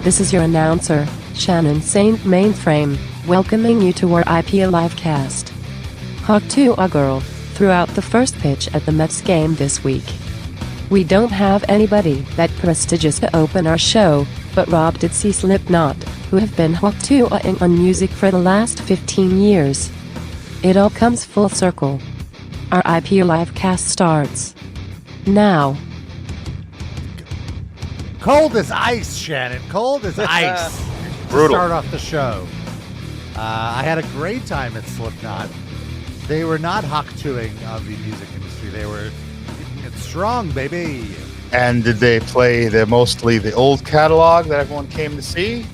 This is your announcer, Shannon Saint Mainframe, welcoming you to our IPA Livecast. Hawk to a girl threw out the first pitch at the Mets game this week. We don't have anybody that prestigious to open our show, but Rob did see Slipknot, who have been Hawk to a-ing on music for the last 15 years. It all comes full circle. Our IPA Livecast starts now. Cold as ice, Shannon. Cold as ice. Brutal. To start off the show. I had a great time at Slipknot. They were not Hawk-toing of the music industry. They were keeping it strong, baby. And did they play mostly the old catalog that everyone came to see?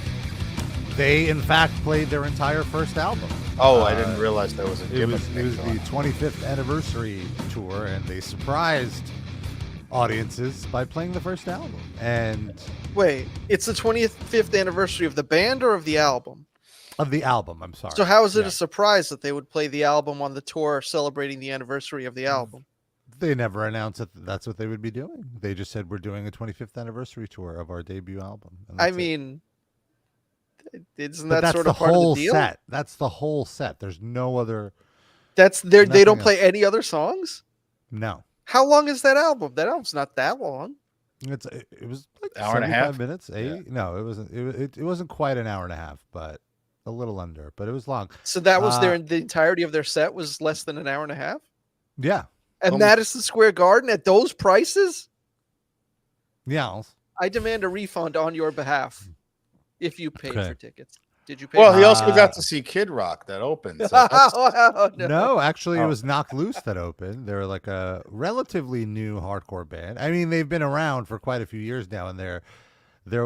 They, in fact, played their entire first album. Oh, I didn't realize there was a It gimmick. was the 25th anniversary tour, and they surprised audiences by playing the first album. And wait, it's the 25th anniversary of the band or of the album? Of the album, I'm sorry. So how is it a surprise that they would play the album on the tour celebrating the anniversary of the album? They never announced that that's what they would be doing. They just said, we're doing a 25th anniversary tour of our debut album. I mean, isn't but that that's sort the of part whole of the deal? set. That's the whole set. There's no other. They don't play else. any other songs? No. How long is that album? That album's not that long. It was like Hour and a 75 half? minutes. No, it wasn't. It wasn't quite an hour and a half, but a little under. But it was long. So that was the entirety of their set was less than an hour and a half? Yeah. At Madison Square Garden at those prices? Yeah. I demand a refund on your behalf if you paid Okay. for tickets. Did you pay? Well, he also got to see Kid Rock that opened. So that's- Oh, no. No, actually, it Oh. was Knocked Loose that opened. They're like a relatively new hardcore band. I mean, they've been around for quite a few years now, and they're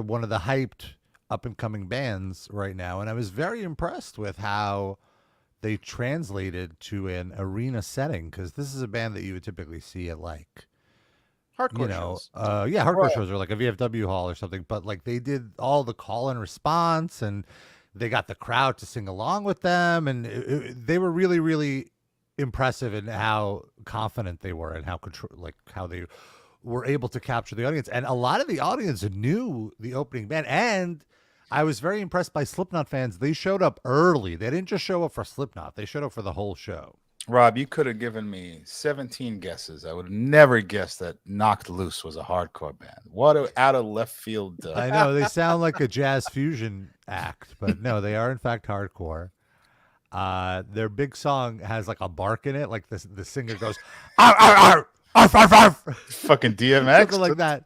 one of the hyped up and coming bands right now. And I was very impressed with how they translated to an arena setting, because this is a band that you would typically see at like Hardcore shows. hardcore shows or like a VFW hall or something. But like they did all the call and response, and they got the crowd to sing along with them, and they were really, really impressive in how confident they were and how how they were able to capture the audience. And a lot of the audience knew the opening band, and I was very impressed by Slipknot fans. They showed up early. They didn't just show up for Slipknot. They showed up for the whole show. Rob, you could have given me 17 guesses. I would have never guessed that Knocked Loose was a hardcore band. What a out of left field. I know they sound like a jazz fusion act, but no, they are in fact hardcore. Their big song has like a bark in it, like the singer goes, "Arr, arr, arr, arf, arf, arf." Fucking DMX. Something like that.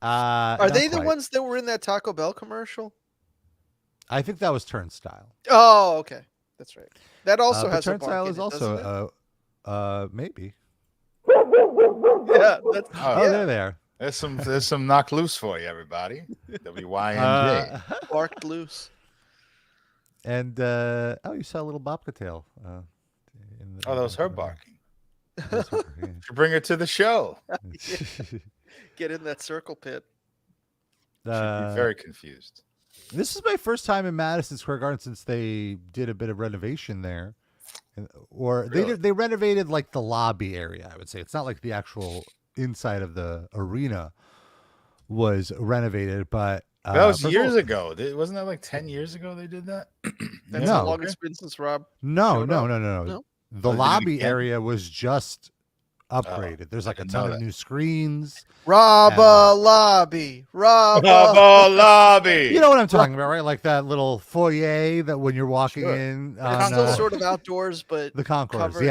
Are they the ones that were in that Taco Bell commercial? I think that was Turnstile. Oh, okay. That's right. That also But has a Turnstile bark is in it, doesn't also maybe. it? Yeah, that's Oh, there they are. There's some Knocked Loose for you, everybody. WYNJ. barked loose. And you saw a little babka tail. Oh, that was her barking. That's her, Should bring her to the show. Get in that circle pit. She'd be very confused. This is my first time in Madison Square Garden since they did a bit of renovation there. They renovated like the lobby area, I would say. It's not like the actual inside of the arena was renovated, but That was years ago. Wasn't that like 10 years ago they did that? That's No. the longest been since Rob. No. No? The Oh, they did it lobby again? area was just upgraded. There's like a didn't ton know of that. new screens. Lobby. Lobby. You know what I'm talking about, right? Like that little foyer that when you're walking Sure. in It's on still sort of outdoors, but the concourse. covered.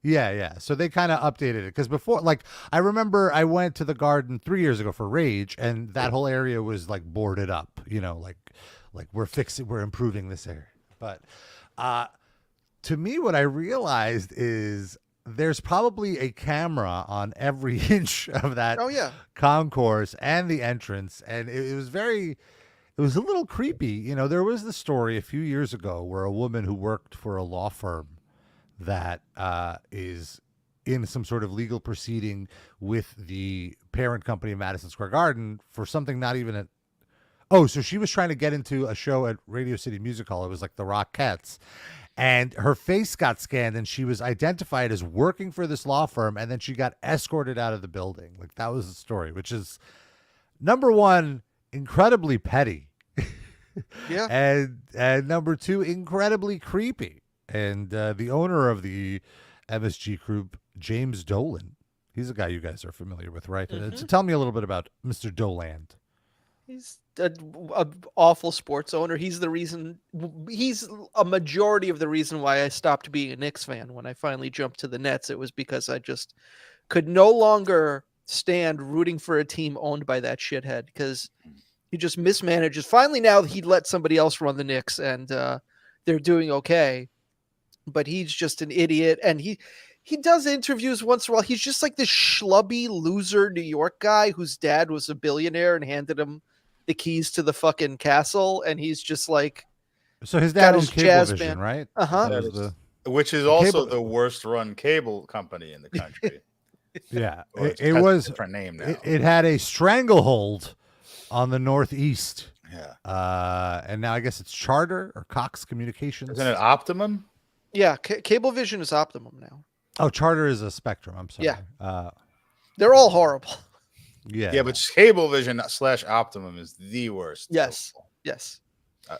Yeah. So they kind of updated it because before, like, I remember I went to the Garden 3 years ago for Rage, and that whole area was like boarded up. You know, like we're improving this area. But to me, what I realized is there's probably a camera on every inch of that concourse and the entrance, and it was a little creepy. You know, there was the story a few years ago where a woman who worked for a law firm that is in some sort of legal proceeding with the parent company of Madison Square Garden for something not even so she was trying to get into a show at Radio City Music Hall. It was like the Rockettes. And her face got scanned, and she was identified as working for this law firm, and then she got escorted out of the building. Like, that was the story, which is, number one, incredibly petty. Yeah. And number 2, incredibly creepy. And the owner of the MSG group, James Dolan. He's a guy you guys are familiar with, right? So tell me a little bit about Mr. Doland. He's a awful sports owner. He's the reason. He's a majority of the reason why I stopped being a Knicks fan. When I finally jumped to the Nets, it was because I just could no longer stand rooting for a team owned by that shithead, because he just mismanages. Finally, now he let somebody else run the Knicks, and they're doing okay. But he's just an idiot, and he does interviews once in a while. He's just like this schlubby loser New York guy whose dad was a billionaire and handed him the keys to the fucking castle, and he's just like, so his dad got owns his jazz Cablevision, band. right? Which is also cable- the worst run cable company in the country. Yeah, Well, it has was a different name now. It had a stranglehold on the Northeast. Yeah. And now I guess it's Charter or Cox Communications. Isn't it Optimum? Yeah, Cablevision is Optimum now. Oh, Charter is a Spectrum. I'm sorry. Yeah. They're all horrible. Yeah, but Cablevision / Optimum is the worst. Yes. Yes.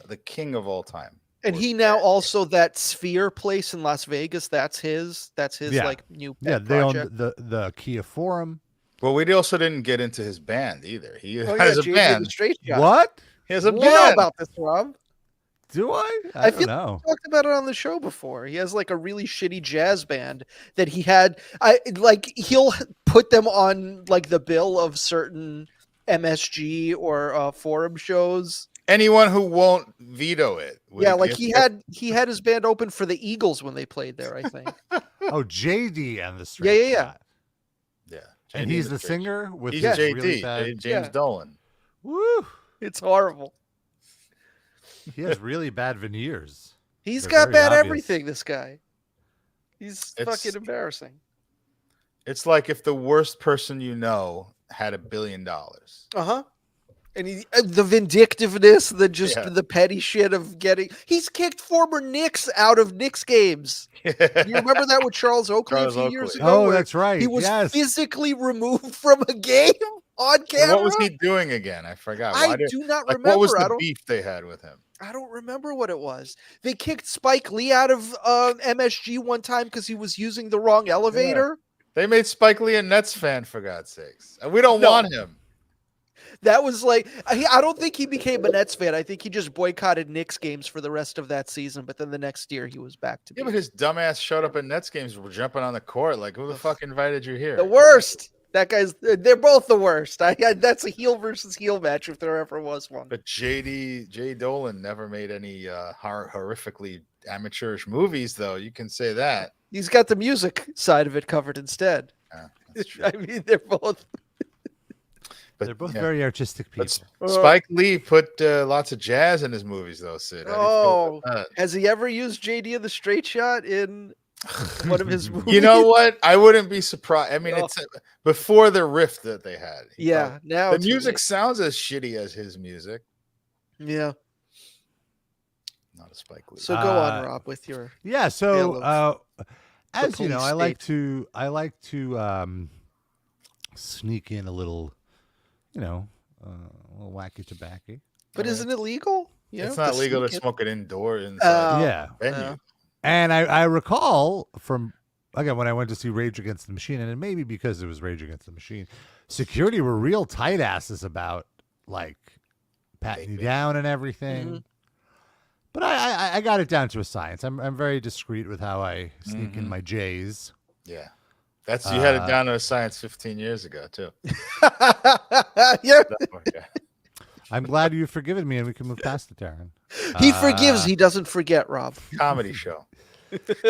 The king of all time. And he now also, that Sphere place in Las Vegas, that's his Yeah. like new Yeah, pet they project. own the Kia Forum. Well, we also didn't get into his band either. He Oh, has yeah, a JJ band. the Straight Shot. What? He has a You know band. about this, Rob? Do I? I don't feel know. We talked about it on the show before. He has like a really shitty jazz band that he had. He'll put them on like the bill of certain MSG or forum shows. Anyone who won't veto it. Yeah, like he had his band open for the Eagles when they played there, I think. Oh, JD and the Straight Yeah. Shot. Yeah. And he's the singer with He's his JD, really bad. James Yeah. Dolan. Woo! It's horrible. He has really bad veneers. He's They're got very bad obvious. everything, this guy. He's fucking embarrassing. It's like if the worst person you know had $1 billion. Uh-huh. And the vindictiveness, the petty shit of he's kicked former Knicks out of Knicks games. You remember that with Charles Oakley a few years ago? Oh, where that's right. He was yes. physically removed from a game on camera. What was he doing again? I forgot. I do not remember. What was the beef they had with him? I don't remember what it was. They kicked Spike Lee out of MSG one time because he was using the wrong elevator. They made Spike Lee a Nets fan, for God's sakes. And we don't want him. That was like, I don't think he became a Nets fan. I think he just boycotted Knicks games for the rest of that season. But then the next year he was back to but his dumbass showed up at Nets games, jumping on the court. Like, who the fuck invited you here? The worst. They're both the worst. That's a heel versus heel match if there ever was one. But J. Dolan never made any horrifically amateurish movies, though. You can say that. He's got the music side of it covered instead. I mean, they're both. But, they're both very artistic people. Spike Lee put lots of jazz in his movies, though, Sid. Has he ever used JD and the Straight Shot in one of his movies? You know what? I wouldn't be surprised. I mean, it's before the riff that they had. Now the music sounds as shitty as his music. Yeah. Not a Spike Lee. So go on, Rob, with your So as you know, I like state. to sneak in a little, a little wacky tobacco. But isn't it legal? It's not legal to smoke it indoor inside venue. And I recall from, again, when I went to see Rage Against the Machine, and it may be because it was Rage Against the Machine, security were real tight asses about, like, patting you down and everything. Mm-hmm. But I got it down to a science. I'm very discreet with how I sneak in my J's. Yeah. You had it down to a science 15 years ago, too. Yeah. I'm glad you've forgiven me and we can move past it, Darren. He forgives, he doesn't forget, Rob. Comedy show.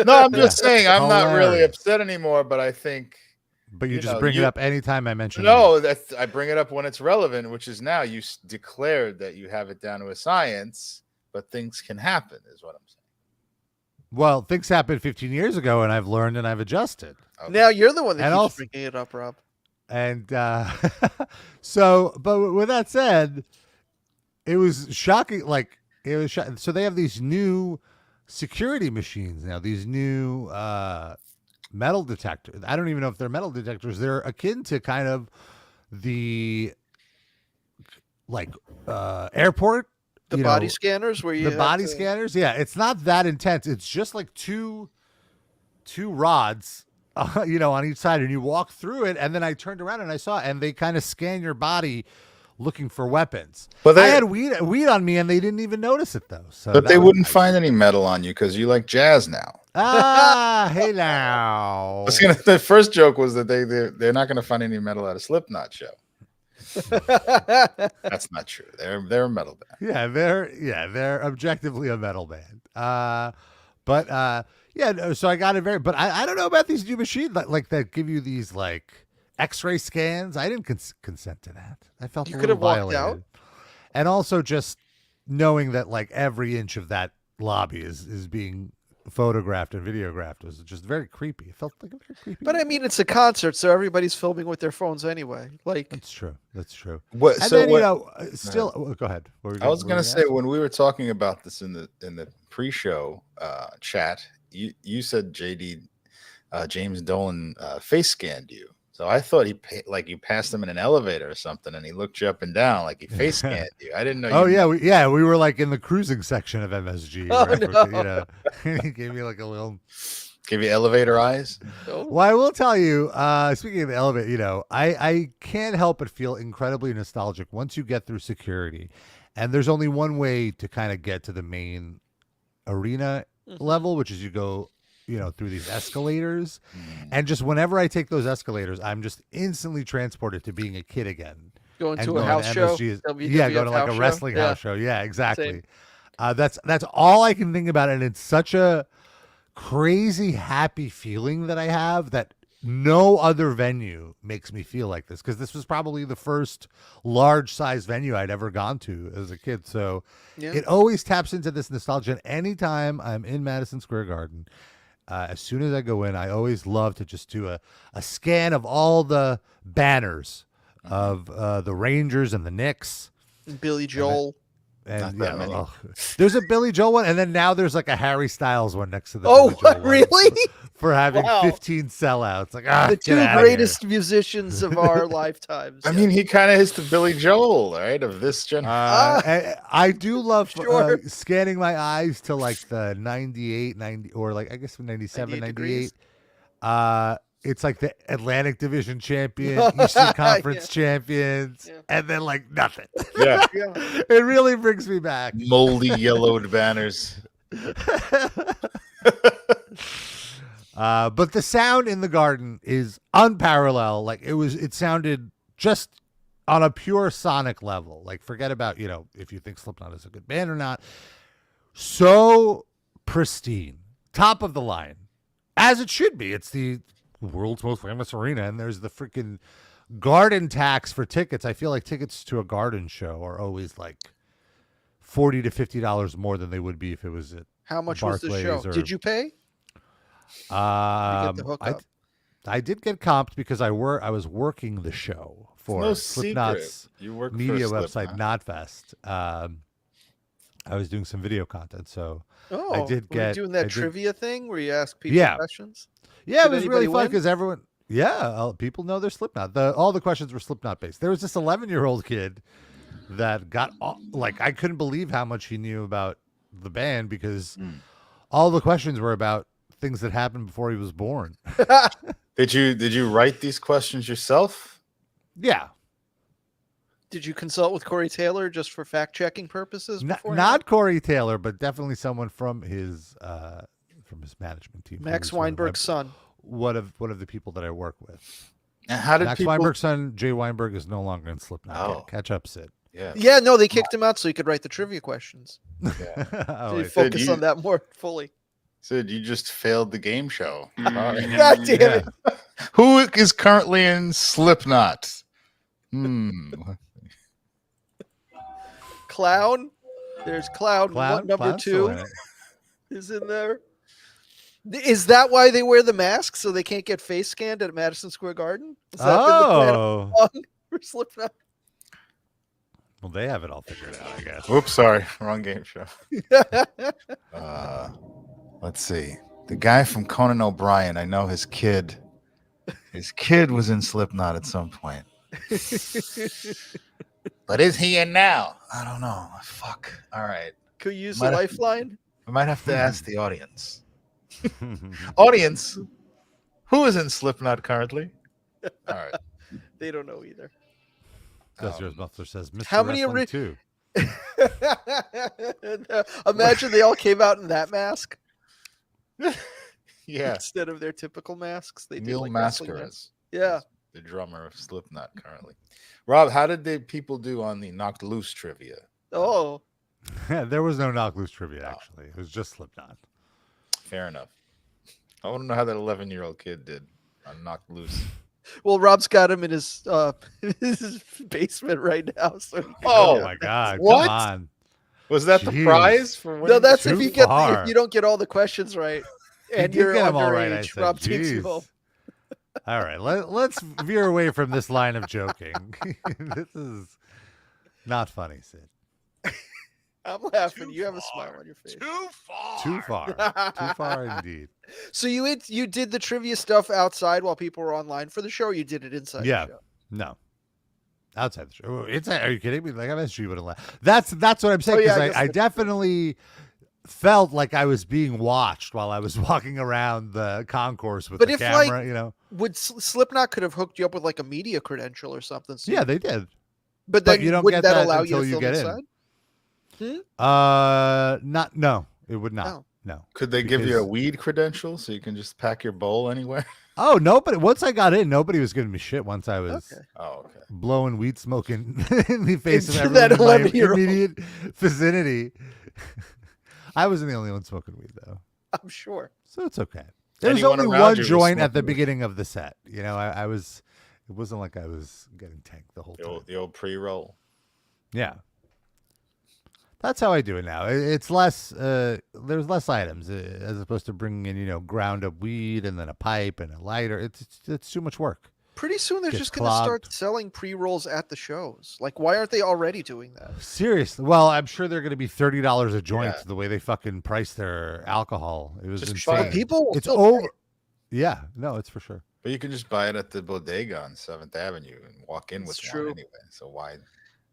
No, I'm just saying I'm not really upset anymore, but I think. But you just bring it up anytime I mention it. No, I bring it up when it's relevant, which is now you declared that you have it down to a science, but things can happen, is what I'm saying. Well, things happened 15 years ago, and I've learned and I've adjusted. Okay. Now you're the one that keeps bringing it up, Rob. And but with that said, it was shocking. Like, it was so they have these new security machines now, these new metal detectors. I don't even know if they're metal detectors. They're akin to kind of the airport The you body know, scanners where you the have body to- scanners. Yeah, it's not that intense. It's just like two rods, on each side, and you walk through it. And then I turned around and I saw, and they kind of scan your body, looking for weapons. But I had weed on me, and they didn't even notice it though. So But that they was wouldn't nice. find any metal on you because you like jazz now. Hey now. The first joke was that they're not gonna find any metal at a Slipknot show. That's not true. They're a metal band. Yeah, they're objectively a metal band. So I got it but I don't know about these new machines that give you these like X-ray scans. I didn't consent to that. I felt You a could little have walked violated. out. And also just knowing that like every inch of that lobby is being photographed and videographed was just very creepy. It felt like a very creepy. But I mean, it's a concert, so everybody's filming with their phones anyway. Like, That's true. What? And So then what? still go ahead. I was gonna say when we were talking about this in the pre-show chat, you said JD James Dolan face scanned you. So I thought you passed him in an elevator or something, and he looked you up and down like he face scanned you. I didn't know. Oh yeah, we were like in the cruising section of MSG. Oh, no. He gave me like a little. Give you elevator eyes. oh, Well, I will tell you. Speaking of the elevator, I can't help but feel incredibly nostalgic once you get through security, and there's only one way to kind of get to the main arena level, which is you go through these escalators. And just whenever I take those escalators, I'm just instantly transported to being a kid again. going And to a going house show. MSG's WWF going to like house a show? wrestling Yeah. house show. Yeah, exactly. Same. That's all I can think about. And it's such a crazy, happy feeling that I have that no other venue makes me feel like this. Because this was probably the first large size venue I'd ever gone to as a kid. So Yeah. it always taps into this nostalgia. And anytime I'm in Madison Square Garden, as soon as I go in, I always love to just do a scan of all the banners of the Rangers and the Knicks. Billy Joel. And Not that many. There's a Billy Joel one, and then now there's like a Harry Styles one next to the Oh, Billy Joel one really? for having Wow. 15 sellouts. Like The get two outta greatest musicians of our lifetimes. I Yeah. mean, he kind of is the Billy Joel, right, of this here. generation. I do love Sure. scanning my eyes to like the 98, 90, or like I guess 97, 98 98. degrees. It's like the Atlantic Division champion, Eastern Conference champions, Yeah. and then like nothing. Yeah, Yeah. It really brings me back. moldy yellowed banners. But the sound in the Garden is unparalleled. Like it sounded just on a pure sonic level. Like forget about, if you think Slipknot is a good band or not. So pristine, top of the line, as it should be. It's the world's most famous arena, and there's the freaking Garden tax for tickets. I feel like tickets to a Garden show are always like $40 to $50 more than they would be if it was at How much was the Barclays show? or- Did you pay? the hookup? I did get comped because I was working the show for No Slipknot's secret. You work media for website, Slipknot. Knotfest. I was doing some video content, so Oh, did were you get- doing I that did- trivia thing where you ask people Yeah. questions. yeah, Did it was really anybody fun win? because everyone, people know their Slipknot. All the questions were Slipknot based. There was this 11-year-old kid that got I couldn't believe how much he knew about the band because all the questions were about things that happened before he was born. Did you write these questions yourself? Yeah. Did you consult with Corey Taylor just for fact checking purposes? beforehand? Not Corey Taylor, but definitely someone from his management team. Max Who's one of my- Weinberg's son. One of the people that I work with. And how did Max people? Weinberg's son, Jay Weinberg, is no longer in Slipknot. Oh. Yeah, catch up, Sid. Yeah. Yeah, no, they kicked him out so he could write the trivia questions. Oh, They I see. focus you- on that more fully. Sid, you just failed the game show. God damn it. Who is currently in Slipknot? Clown. There's Clown. Clown- Number Clown's still 2 in it. is in there. Is that why they wear the mask so they can't get face scanned at Madison Square Garden? Has that been the plan all along for Slipknot? Well, they have it all figured out, I guess. Whoops, sorry, wrong game show. Let's see. The guy from Conan O'Brien. I know his kid. His kid was in Slipknot at some point. But is he in now? I don't know. Fuck. All right. Could you use Might a have- lifeline? I might have to ask the audience. Audience, who is in Slipknot currently? All right. They don't know either. Desiree Muffler says, Mr. How many Wrestling 2. Imagine they all came out in that mask Yeah. instead of their typical masks. They did Neil like wrestling masks. Mascaras. Yeah. The drummer of Slipknot currently. Rob, how did the people do on the Knocked Loose trivia? Oh, There was no Knock Loose trivia, actually. It was just Slipknot. Fair enough. I want to know how that 11-year-old kid did on Knocked Loose. well, Rob's got him in his basement right now. So Oh, my God. What? Come on. Was that the Jeez. prize for winning? no, that's Too if you get far. if you don't get all the questions right and You you're did get 'em all underage. right, I said. Rob takes you Jeez. home. All right. Let's veer away from this line of joking. This is not funny, Sid. I'm laughing. You have a smile on your face. Too far. Too far. Too far indeed. So you did the trivia stuff outside while people were online for the show, or you did it inside Yeah. the show? No. Outside the show. Inside, are you kidding me? Like, I'm sure you wouldn't laugh. That's what I'm saying. Oh, yeah, Because I guess I that's- definitely felt like I was being watched while I was walking around the concourse with But the if, camera, like, you know? Would Slipknot could have hooked you up with like a media credential or something? So Yeah, they did. but but then you don't wouldn't get that that allow you until to you film get in. inside? No, it would not. Oh. No. Could they give you a Because- weed credential so you can just pack your bowl anywhere? Oh, nobody. Once I got in, nobody was giving me shit once I was Okay. Oh, okay. blowing weed smoke in the face of Into that everyone in my 11-year-old. immediate vicinity. I wasn't the only one smoking weed, though. I'm sure. So it's okay. There was Anyone only around one you was joint at the smoking weed. beginning of the set. You know, I was, it wasn't like I was getting tanked the whole time. The old pre-roll. Yeah. That's how I do it now. It's less, there's less items as opposed to bringing in, you know, ground up weed and then a pipe and a lighter. It's too much work. Pretty soon they're Gets just going to start clogged. selling pre-rolls at the shows. Like, why aren't they already doing that? Seriously. Well, I'm sure they're going to be $30 a joint Yeah. the way they fucking price their alcohol. It was Just buy insane. it. People will It's still over. pay. Yeah. No, it's for sure. But you can just buy it at the bodega on 7th Avenue and walk in with It's one true. anyway. So why?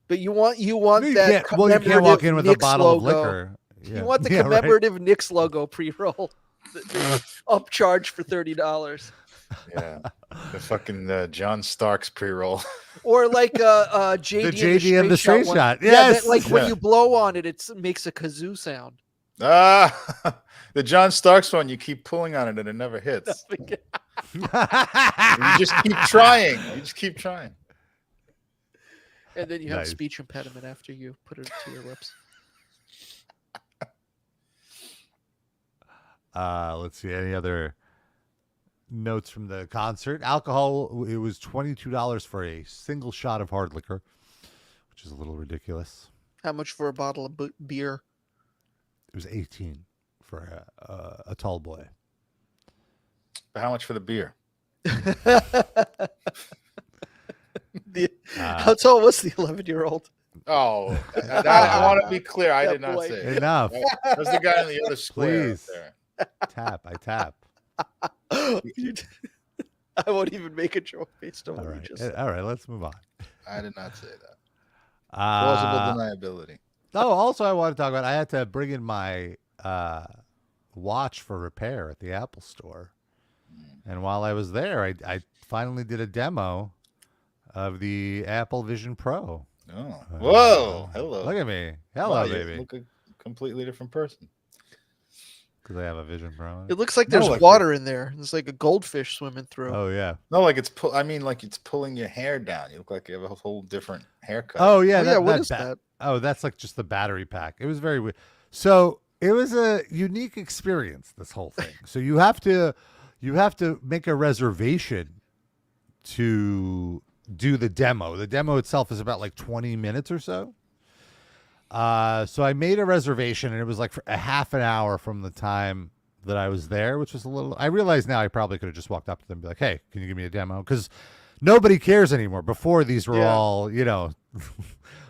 But you want You that can't, well, you can't walk in with a Knicks bottle of logo. liquor. You want the Yeah, right. commemorative Knicks logo pre-roll. Upcharge for $30. Yeah. The fucking John Starks pre-roll. Or like JD, The JD and the straight one. shot. Yeah, Yes. that, like when Yeah. you blow on it, it makes a kazoo sound. Ah, the John Starks one, you keep pulling on it and it never hits. You just keep trying. You just keep trying. And then you have Nice. a speech impediment after you put it to your lips. Let's see. Any other notes from the concert? Alcohol, it was $22 for a single shot of hard liquor, which is a little ridiculous. How much for a bottle of beer? It was 18 for a tall boy. But how much for the beer? How tall was the 11-year-old? Oh, I want to be clear. I That did not boy. say it. Enough. That was the guy in the other square up Please. there. Tap. I tap. I won't even make a joke based on All what right. you just said. All right. Let's move on. I did not say that. Plausible deniability. Oh, also, I want to talk about. I had to bring in my watch for repair at the Apple Store, and while I was there, I finally did a demo of the Apple Vision Pro. Oh, whoa! Hello. Look at me. Hello, Wow, you baby. look a completely different person. Because I have a Vision Pro. It looks like No, there's like water in there. It's like a goldfish swimming through. Oh yeah. No, like it's I mean, like it's pulling your hair down. You look like you have a whole different haircut. Oh yeah. Oh, yeah, what is that? Oh, that's like just the battery pack. It was very weird. So it was a unique experience. This whole thing. So you have to make a reservation to do the demo. The demo itself is about like 20 minutes or so. So I made a reservation, and it was like for a half an hour from the time that I was there, which was a little. I realize now I probably could have just walked up to them and be like, "Hey, can you give me a demo?" Because nobody cares anymore. Before these were Yeah. all,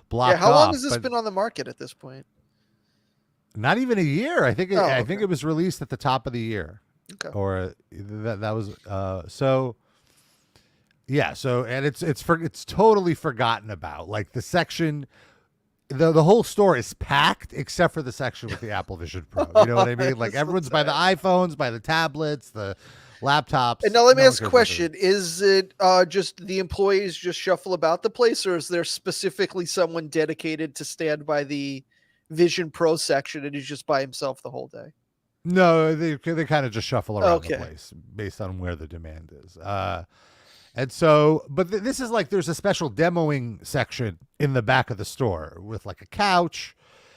blocked Yeah, how long off, has this but been on the market at this point? Not even a year. I think. Oh, I think okay. it was released at the top of the year, Okay. or that was. So Yeah, so and it's totally forgotten about. Like the section, the whole store is packed except for the section with the Apple Vision Pro. You know what I mean? Like That's so everyone's by the sad. iPhones, by the tablets, the laptops. And now let me No one ask a cares about question. Is it just the employees just shuffle about the place, or is there specifically someone dedicated to stand by the Vision Pro section and he's just by himself the whole day? No, they kind of just shuffle around the Okay. place based on where the demand is. And so, but this is like there's a special demoing section in the back of the store with like a couch.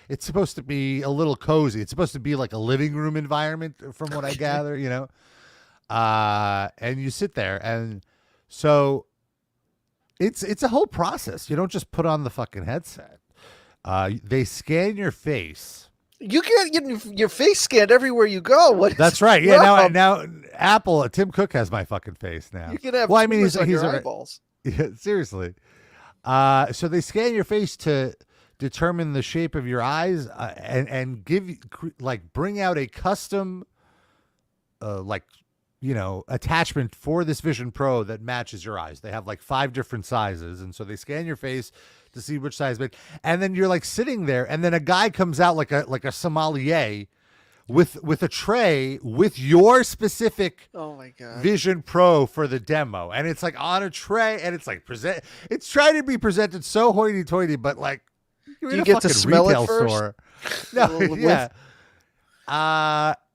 It's supposed to be a little cozy. It's supposed to be like a living room environment, from what I gather. You know, and you sit there, and so it's a whole process. You don't just put on the fucking headset. They scan your face. You can't get your face scanned everywhere you go. What? That's right. Yeah. No. Now Apple, Tim Cook has my fucking face now. You can have. Well, I mean, tumors on he's your a, eyeballs. yeah, seriously. So they scan your face to determine the shape of your eyes, and give you bring out a custom, attachment for this Vision Pro that matches your eyes. They have like 5 different sizes, and so they scan your face to see which size. And then you're like sitting there, and then a guy comes out like a sommelier with a tray with your specific Oh my god. Vision Pro for the demo, and it's like on a tray, and it's like it's trying to be presented so hoity-toity, but like you're Do in you a get to fucking smell it retail first? store. A No, little yeah.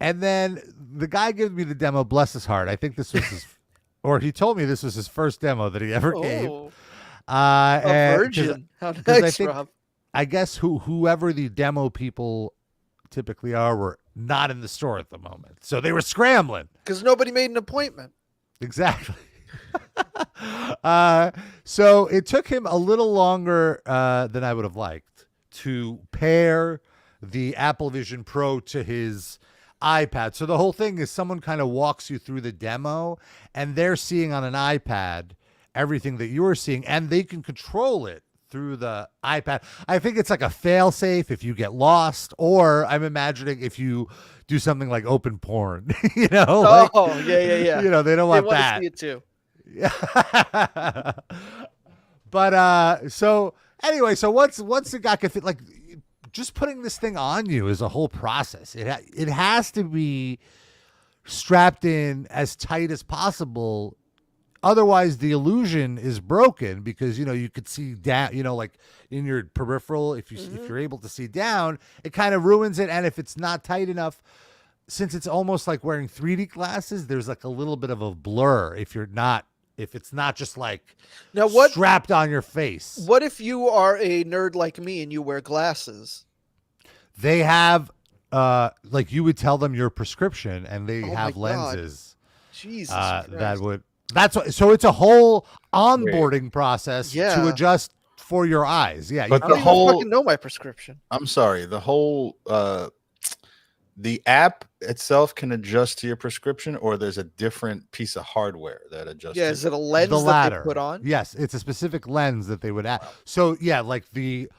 And then the guy gives me the demo. Bless his heart. I think this was his, or he told me this was his first demo that he ever gave. Oh, A a virgin. How I nice, think- Rob. I guess whoever the demo people typically are were not in the store at the moment, so they were scrambling. Because nobody made an appointment. Exactly. So it took him a little longer than I would have liked to pair the Apple Vision Pro to his iPad. So the whole thing is someone kind of walks you through the demo, and they're seeing on an iPad everything that you're seeing, and they can control it through the iPad. I think it's like a fail safe if you get lost, or I'm imagining if you do something like open porn, you know, like, Oh, yeah. you know, they don't They want want to that. see it too. Yeah. But so anyway, so once the guy can fit, like, just putting this thing on you is a whole process. It has to be strapped in as tight as possible. Otherwise, the illusion is broken, because, you know, you could see down, you know, like in your peripheral, if you're able to see down, it kind of ruins it. And if it's not tight enough, since it's almost like wearing 3D glasses, there's like a little bit of a blur if it's not just like Now, what strapped on your face. What if you are a nerd like me and you wear glasses? They have, like, you would tell them your prescription, and they Oh my have God. lenses Jesus that Christ. would. That's what. So it's a whole onboarding process to Yeah. adjust for your eyes. Yeah, But I the don't even whole fucking know my prescription. I'm sorry, the whole the app itself can adjust to your prescription, or there's a different piece of hardware that adjusts. Yeah, to is it a lens the that latter. they put on? Yes, it's a specific lens that they would add. So yeah, like the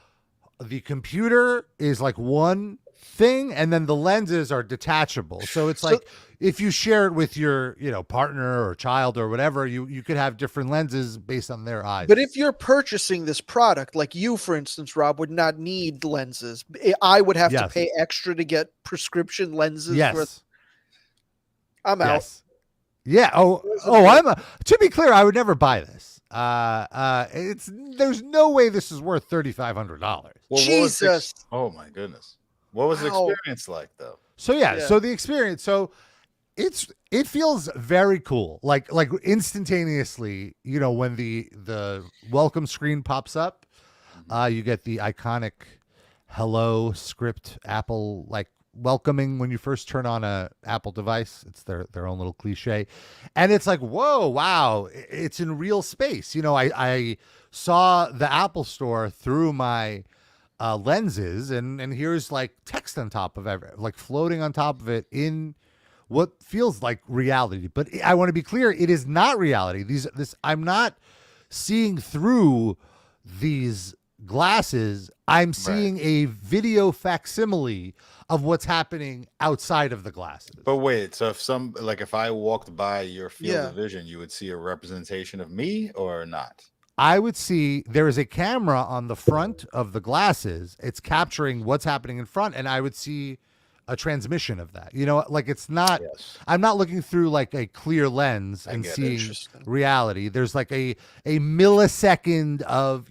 computer is like one thing, and then the lenses are detachable. So it's like if you share it with your, you know, partner or child or whatever, you could have different lenses based on their eyes. But if you're purchasing this product, like you, for instance, Rob, would not need lenses. I would have to Yes. pay extra to get prescription lenses. Yes. I'm out. Yes. Yeah. To be clear, I would never buy this. There's no way this is worth $3,500. Well, what was Jesus. oh my goodness. What was the Wow. experience like though? So Yeah. so the experience, so it feels very cool. Like instantaneously, you know, when the welcome screen pops up, you get the iconic hello script, Apple, like, welcoming when you first turn on a Apple device. It's their own little cliche, and it's like, whoa, wow, it's in real space. You know, I saw the Apple Store through my lenses, and here's like text on top of like floating on top of it in what feels like reality. But I want to be clear, it is not reality. I'm not seeing through these glasses, I'm seeing a video facsimile of what's happening outside of the glasses. But wait, so if I walked by your field of vision, you would see a representation of me or not? I would see there is a camera on the front of the glasses. It's capturing what's happening in front, and I would see a transmission of that. You know, like it's not, I'm not looking through like a clear lens and seeing reality. There's like a millisecond of,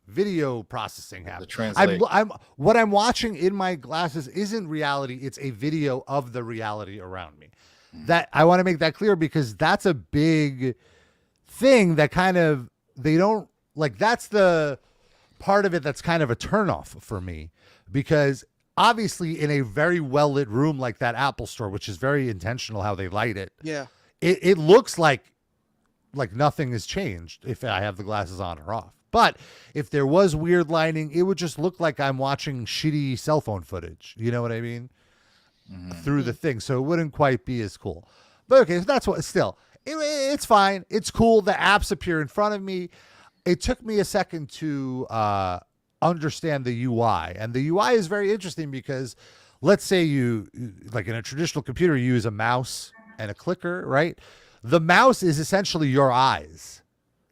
video processing happening. What I'm watching in my glasses isn't reality. It's a video of the reality around me. That I want to make that clear, because that's a big thing that kind of, they don't like, that's the part of it that's kind of a turnoff for me, because obviously in a very well lit room like that Apple store, which is very intentional how they light it. Yeah. It looks like nothing has changed if I have the glasses on or off. But if there was weird lighting, it would just look like I'm watching shitty cell phone footage. You know what I mean? Through the thing. So it wouldn't quite be as cool. But okay, so that's what, still, it's fine. It's cool. The apps appear in front of me. It took me a second to understand the UI. And the UI is very interesting because let's say you, like in a traditional computer, you use a mouse and a clicker, right? The mouse is essentially your eyes.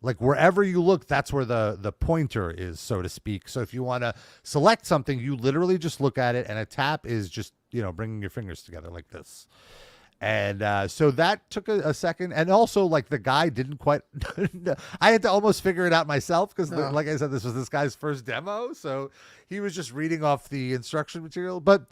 Like wherever you look, that's where the pointer is, so to speak. So if you want to select something, you literally just look at it, and a tap is just, bringing your fingers together like this. And so that took a second. And also, like, the guy didn't quite, I had to almost figure it out myself because, like I said, this was this guy's first demo. So he was just reading off the instruction material. But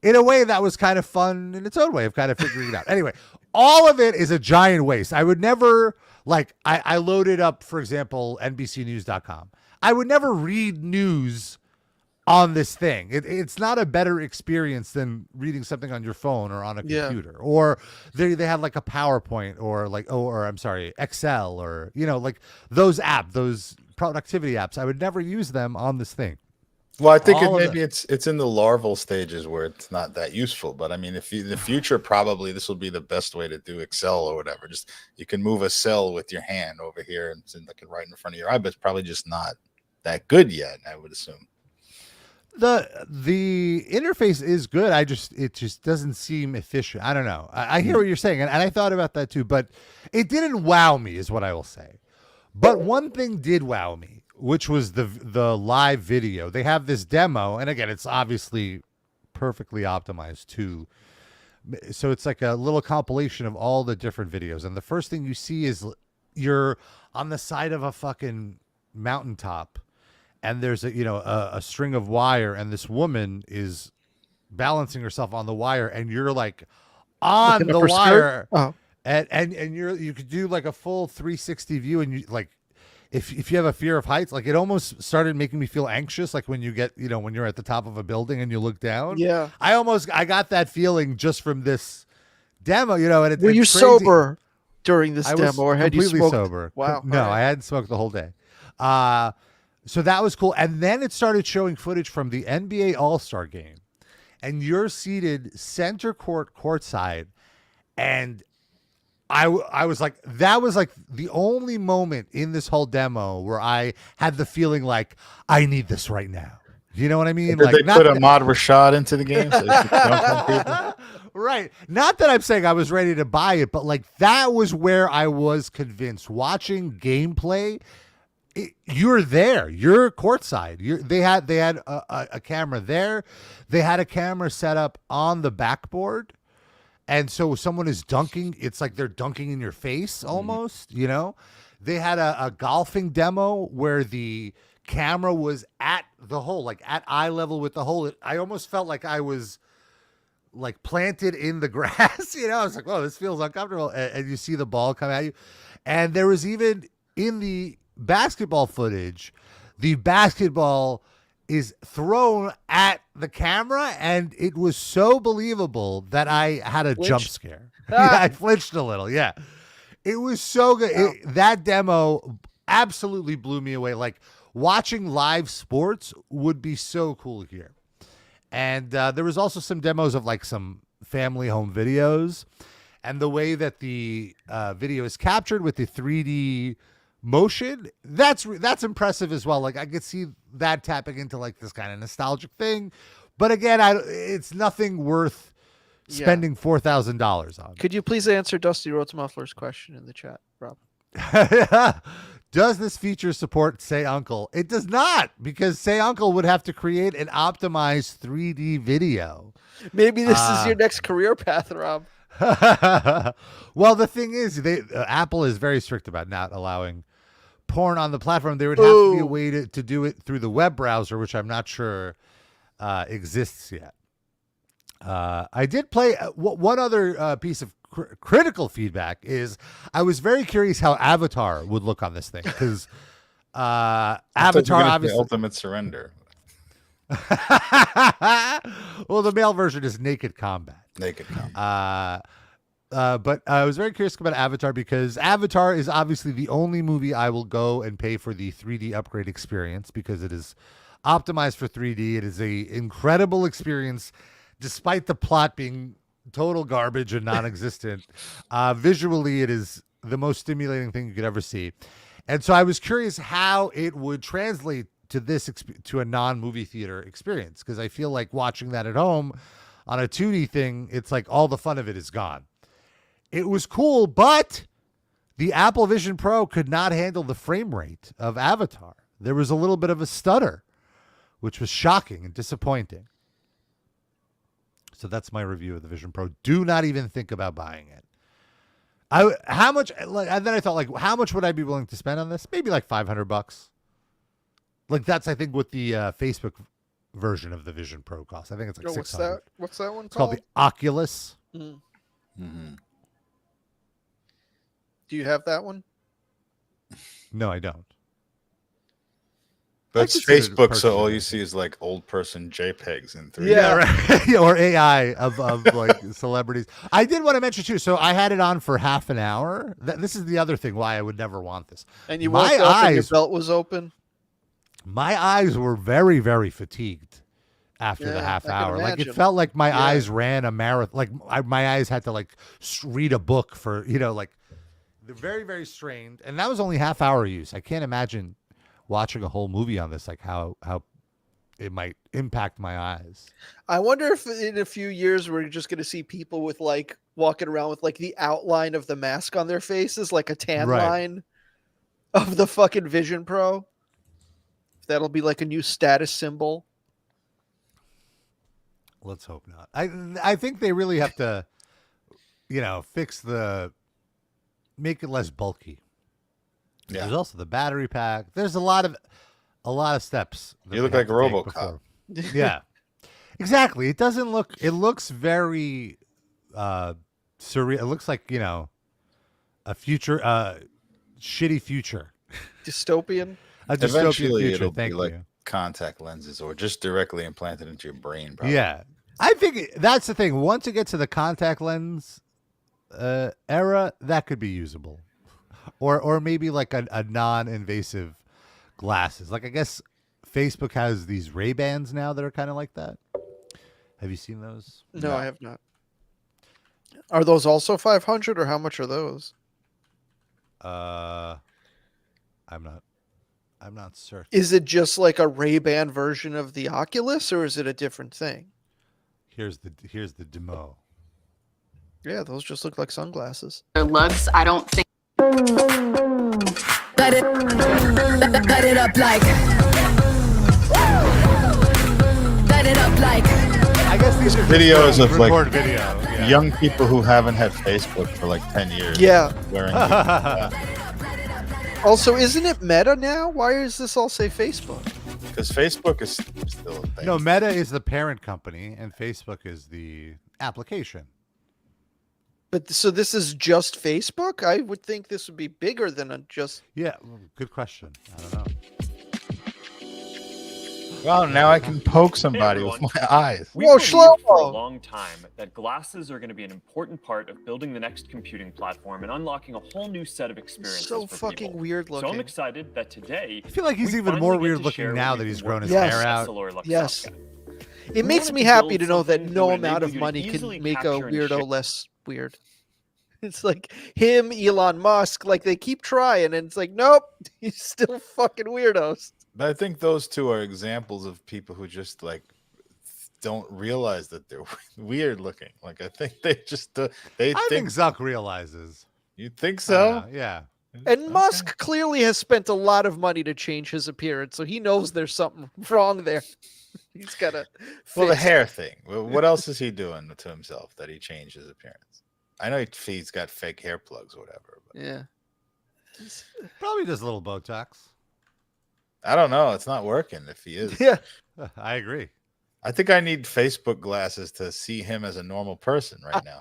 in a way, that was kind of fun in its own way of kind of figuring it out. Anyway, all of it is a giant waste. I would never... Like, I loaded up, for example, NBCnews.com. I would never read news on this thing. It's not a better experience than reading something on your phone or on a computer. Or they have like a PowerPoint or I'm sorry, Excel or, like those productivity apps. I would never use them on this thing. Well, I think it's in the larval stages where it's not that useful. But I mean, if in the future, probably this will be the best way to do Excel or whatever. Just you can move a cell with your hand over here and it's like right in front of your eye, but it's probably just not that good yet, I would assume. The interface is good. It just doesn't seem efficient. I don't know. I hear what you're saying, and I thought about that too, but it didn't wow me, is what I will say. But one thing did wow me, which was the live video. They have this demo, and again, it's obviously perfectly optimized too. So it's like a little compilation of all the different videos. And the first thing you see is you're on the side of a fucking mountaintop, and there's a string of wire, and this woman is balancing herself on the wire, and you're like on the wire. Oh. And you could do like a full 360 view, and you like, if you have a fear of heights, like it almost started making me feel anxious. Like when you get, when you're at the top of a building and you look down. Yeah. I got that feeling just from this demo, and were you sober during this demo, or had you smoked? Completely sober. Wow. No, I hadn't smoked the whole day. So that was cool. And then it started showing footage from the NBA All-Star game, and you're seated center courtside, and I was like, that was like the only moment in this whole demo where I had the feeling like I need this right now. You know what I mean? Did like, they put Ahmad Rashad into the game? So right. Not that I'm saying I was ready to buy it, but like that was where I was convinced. Watching gameplay, you're there. You're courtside. They had a camera there. They had a camera set up on the backboard. And so someone is dunking, it's like they're dunking in your face almost, They had a golfing demo where the camera was at the hole, like at eye level with the hole. I almost felt like I was like planted in the grass, I was like, oh, this feels uncomfortable. And you see the ball come at you. And there was even in the basketball footage, the basketball is thrown at the camera, and it was so believable that I had a jump scare. I flinched a little. Yeah, it was so good. Wow. That demo absolutely blew me away. Like watching live sports would be so cool here. And there was also some demos of like some family home videos, and the way that the video is captured with the 3D motion, that's impressive as well. Like I could see that tapping into like this kind of nostalgic thing, but again, it's nothing worth spending $4,000 on. Could you please answer Dusty Rhodes Muffler's question in the chat, Rob? Does this feature support Say Uncle? It does not, because Say Uncle would have to create an optimized 3D video. Maybe this is your next career path, Rob. Well, the thing is, Apple is very strict about not allowing porn on the platform. There would have to be a way to do it through the web browser, which I'm not sure exists yet. I did play one other piece of critical feedback is I was very curious how Avatar would look on this thing, because Avatar obviously Ultimate Surrender. Well, the male version is Naked Combat. But I was very curious about Avatar, because Avatar is obviously the only movie I will go and pay for the 3D upgrade experience, because it is optimized for 3D. It is a incredible experience, despite the plot being total garbage and non-existent. Visually, it is the most stimulating thing you could ever see. And so I was curious how it would translate to to a non-movie theater experience, because I feel like watching that at home on a 2D thing, it's like all the fun of it is gone. It was cool, but the Apple Vision Pro could not handle the frame rate of Avatar. There was a little bit of a stutter, which was shocking and disappointing. So that's my review of the Vision Pro. Do not even think about buying it. How much? And then I thought, like, how much would I be willing to spend on this? Maybe like $500. Like that's, I think, what the Facebook version of the Vision Pro costs. I think it's like $600. What's that one called? It's called the Oculus. Mm-hmm. Do you have that one? No, I don't. That's Facebook, so all you see is like old person JPEGs in 3D. Yeah, right. Or AI of like celebrities. I did want to mention too. So I had it on for half an hour. This is the other thing why I would never want this. And you woke up and your belt was open. My eyes were very, very fatigued after the half hour. Like it felt like my eyes ran a marathon. Like my eyes had to like read a book for, like they're very, very strained. And that was only half hour use. I can't imagine watching a whole movie on this, like how it might impact my eyes. I wonder if in a few years we're just going to see people with like walking around with like the outline of the mask on their faces, like a tan line of the fucking Vision Pro. That'll be like a new status symbol. Let's hope not. I think they really have to, make it less bulky. Yeah. There's also the battery pack. There's a lot of steps. You look like a RoboCop. Yeah, exactly. It doesn't look. It looks very surreal. It looks like a future, shitty future, dystopian. A dystopian Eventually, future. it'll Thank be you. like contact lenses or just directly implanted into your brain. Probably. Yeah, I think that's the thing. Once it gets to the contact lens era, that could be usable. Or maybe like a non-invasive glasses. Like I guess Facebook has these Ray-Bans now that are kind of like that. Have you seen those? No, I have not. Are those also 500 or how much are those? I'm not certain. Is it just like a Ray-Ban version of the Oculus, or is it a different thing? Here's the demo. Yeah, those just look like sunglasses. Their looks, I don't think. Let it up like. Let it up like. I guess these are videos of like video. Young people who haven't had Facebook for like 10 years. Yeah. Wearing Also, isn't it Meta now? Why does this all say Facebook? Because Facebook is still a thing. No, Meta is the parent company and Facebook is the application. But so this is just Facebook? I would think this would be bigger than just. Yeah, good question. I don't know. Well, now I can poke somebody with my eyes. We've believed for a long time that glasses are going to be an important part of building the next computing platform and unlocking a whole new set of experiences. So for fucking people. weird looking. So I'm excited that today. I feel like he's even more weird looking now that he's grown his hair out. Yes. It makes me happy to know that no amount of money can make a weirdo less weird. It's like him, Elon Musk, like they keep trying, and it's like, nope, he's still fucking weirdos. But I think those two are examples of people who just like don't realize that they're weird looking. Like I think they just I think Zuck realizes. You think I so? don't know, yeah. And Musk clearly has spent a lot of money to change his appearance, so he knows there's something wrong there. He's got to. Well, the hair thing. What else is he doing to himself that he changed his appearance? I know he's got fake hair plugs or whatever. But Yeah. Probably just a little Botox. I don't know. It's not working if he is. Yeah. I agree. I think I need Facebook glasses to see him as a normal person right now.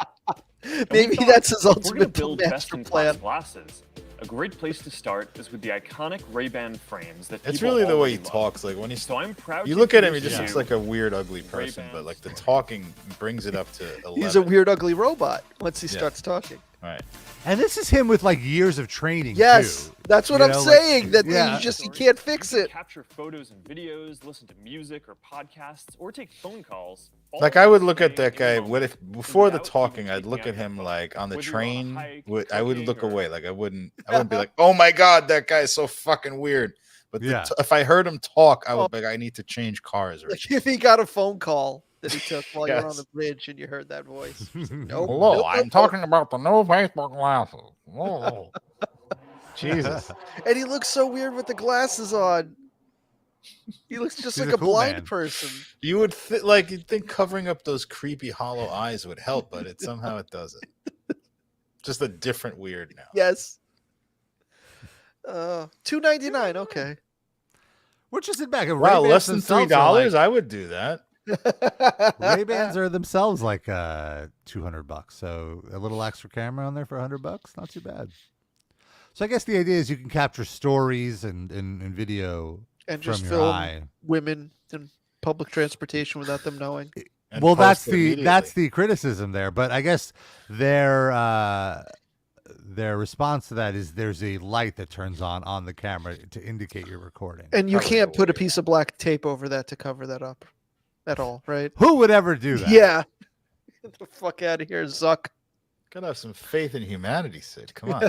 Maybe that's his We're going to ultimate build master best-in-class plan. glasses. A great place to start is with the iconic Ray-Ban frames that It's people really the way he already love. talks. Like when he's So I'm proud you to look at him, he introduce just you looks like a weird, ugly person. But like the talking brings it up to 11. He's a weird, ugly robot once he starts talking. Right. And this is him with like years of training. Yes, too. that's what You I'm know, like, saying. That yeah. he can't fix You can it. Capture photos and videos, listen to music or podcasts, or take phone calls. all Like I would look staying at that in guy. the What moment if before the without talking, even I'd look taking at out him your phone. like on the Whether you're on a train. hike, I would cooking, look or- away. Like I wouldn't be like, oh my god, that guy's so fucking weird. But Yeah. if I heard him talk, I would be like, I need to change cars. Or Like if he got a phone call that he took while you were on Yes. the bridge and you heard that voice. Nope, hello, nope, I'm nope, talking about the new Facebook glasses. Whoa. Jesus. And he looks so weird with the glasses on. He looks just He's like a a cool blind man. person. You would you'd think covering up those creepy hollow eyes would help, but somehow it doesn't. Just a different weird now. Yes. $2.99. Okay. Which isn't bad. Wow, less than $3. I would do that. Ray Bans are themselves like $200. So a little extra camera on there for $100. Not too bad. So I guess the idea is you can capture stories and video And from just your film eye. women in public transportation without them knowing. And Well, post it immediately. that's the criticism there. But I guess their response to that is there's a light that turns on the camera to indicate you're recording. And you Probably can't a put a weird- piece of black tape over that to cover that up at all, right? Who would ever do that? Yeah. Get the fuck out of here, Zuck. Gotta have some faith in humanity, Sid. Come on.